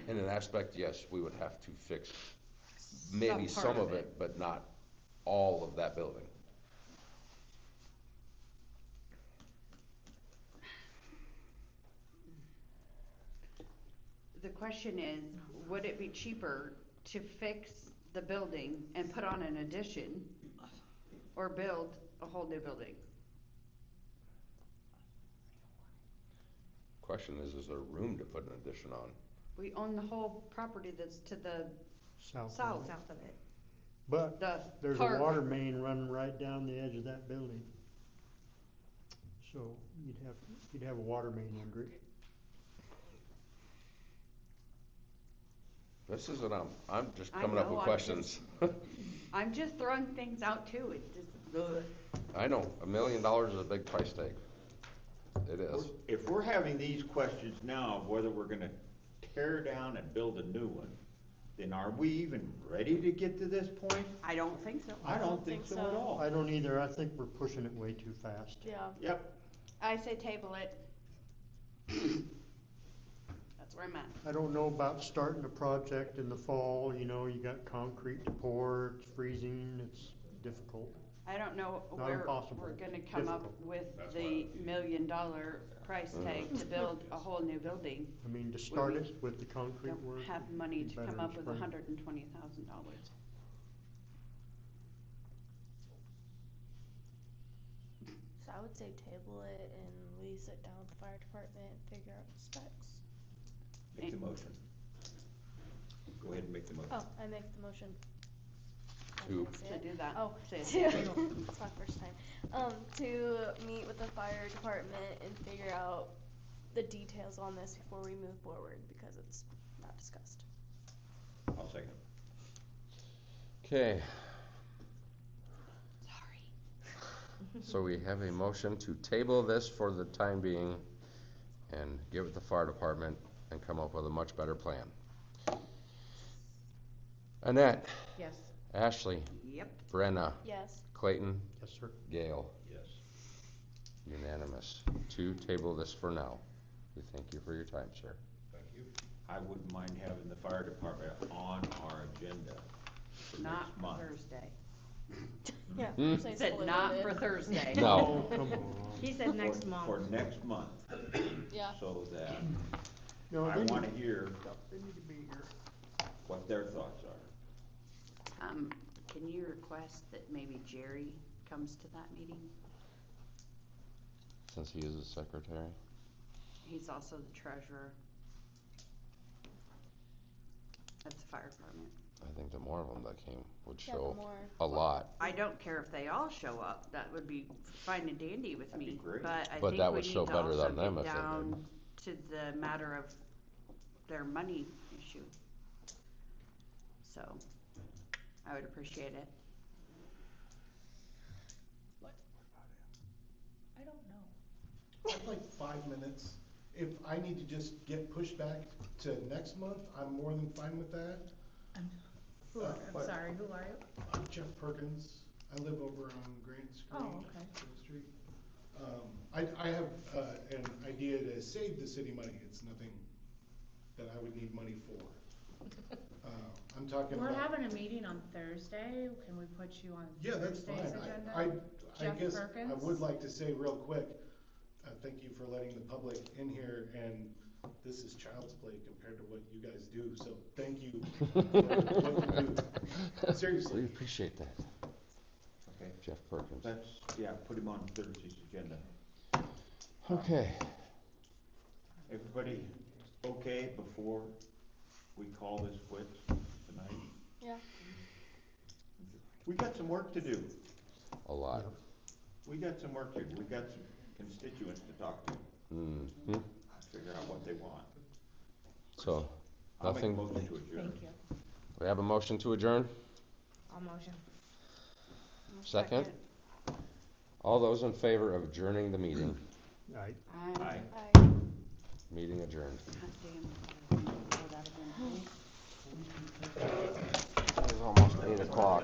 in an aspect, yes, we would have to fix maybe Some part some of it, but not all of that building. The question is, would it be cheaper to fix the building and put on an addition or build a whole new building? Question is there room to put an addition on? We own the whole property that's to the South. south. South of it. But The there's a park. water main running right down the edge of that building. So you'd have a water main under it. This isn't, I'm just I coming up know, with I'm questions. I'm just throwing things out too, it just, ugh. I know, $1 million is a big price tag. It is. if we're having these questions now, of whether we're gonna tear down and build a new one, then are we even ready to get to this point? I don't think so. I don't think so at all. I don't either. I think we're pushing it way too fast. Yeah. Yep, I say table it. That's where I'm at. I don't know about starting a project in the fall, you know, you got concrete to pour, it's freezing, it's difficult. I don't know Not where impossible, we're gonna come up difficult. with That's why the I'm- $1 million price tag to build a whole new building. I mean, to start we it with the concrete Don't work. have money be to better come in up with spring. $120,000. So I would say table it and we sit down with the fire department and figure out the specs. Make the motion. Go ahead and make the motion. Oh, I make the motion. To- Did I say To it? do that. Oh, Say it. it's my first time. To meet with the fire department and figure out the details on this before we move forward, because it's not discussed. I'll second. Okay, Sorry. so we have a motion to table this for the time being and get with the fire department and come up with a much better plan. Annette, Yes. Ashley, Yep. Brenna, Yes. Clayton, Yes, sir. Gail, Yes. unanimous to table this for now. We thank you for your time, sir. Thank you. I wouldn't mind having the fire department on our agenda for Not next for month. Thursday. Yeah. Hmm? Thursday's Said fully not loaded. for Thursday. No. Oh, come on. He said next For- month. For next month, Yeah. so that No, I they need- wanna hear They need to be here. what their thoughts are. Can you request that maybe Jerry comes to that meeting? Since he is the secretary. He's also the treasurer of the fire department. I think the more of them that came would Yeah, the show more. a lot. I don't care if they all show up, that would be fine and dandy with That'd be me, great. but I But think that we would need show to better also than them get if they did. down to the matter of their money issue. So, I would appreciate it. I don't know. I'd like 5 minutes. If I need to just get pushed back to next month, I'm more than fine with that. I'm what- sorry, who are you? I'm Jeff Perkins. I live over on Grant Street. Oh, okay. Grant Street. I have an idea to save the city money. It's nothing that I would need money for. I'm talking We're about. having a meeting on Thursday. Can we put you on Yeah, that's fine. Thursday's agenda? I Jeff guess I Perkins? would like to say real quick, thank you for letting the public in here, and this is child's play compared to what you guys do, so thank you for what you do. Seriously. We appreciate that, Okay, Jeff Perkins. let's, yeah, put him on Thursday's agenda. Okay, Everybody okay before we call this quits tonight? Yeah. We got some work to do. a lot. We got some work to do. We got some constituents to talk to, Mm-hmm. figure out what they want. So, I'll make a nothing, motion to adjourn. Thank you. we have a motion to adjourn? I'll motion. Second? All those in favor of adjourning the meeting? Right. Aye. Aye. Meeting adjourned. God damn. Oh, that'd have been- It's almost 8 o'clock.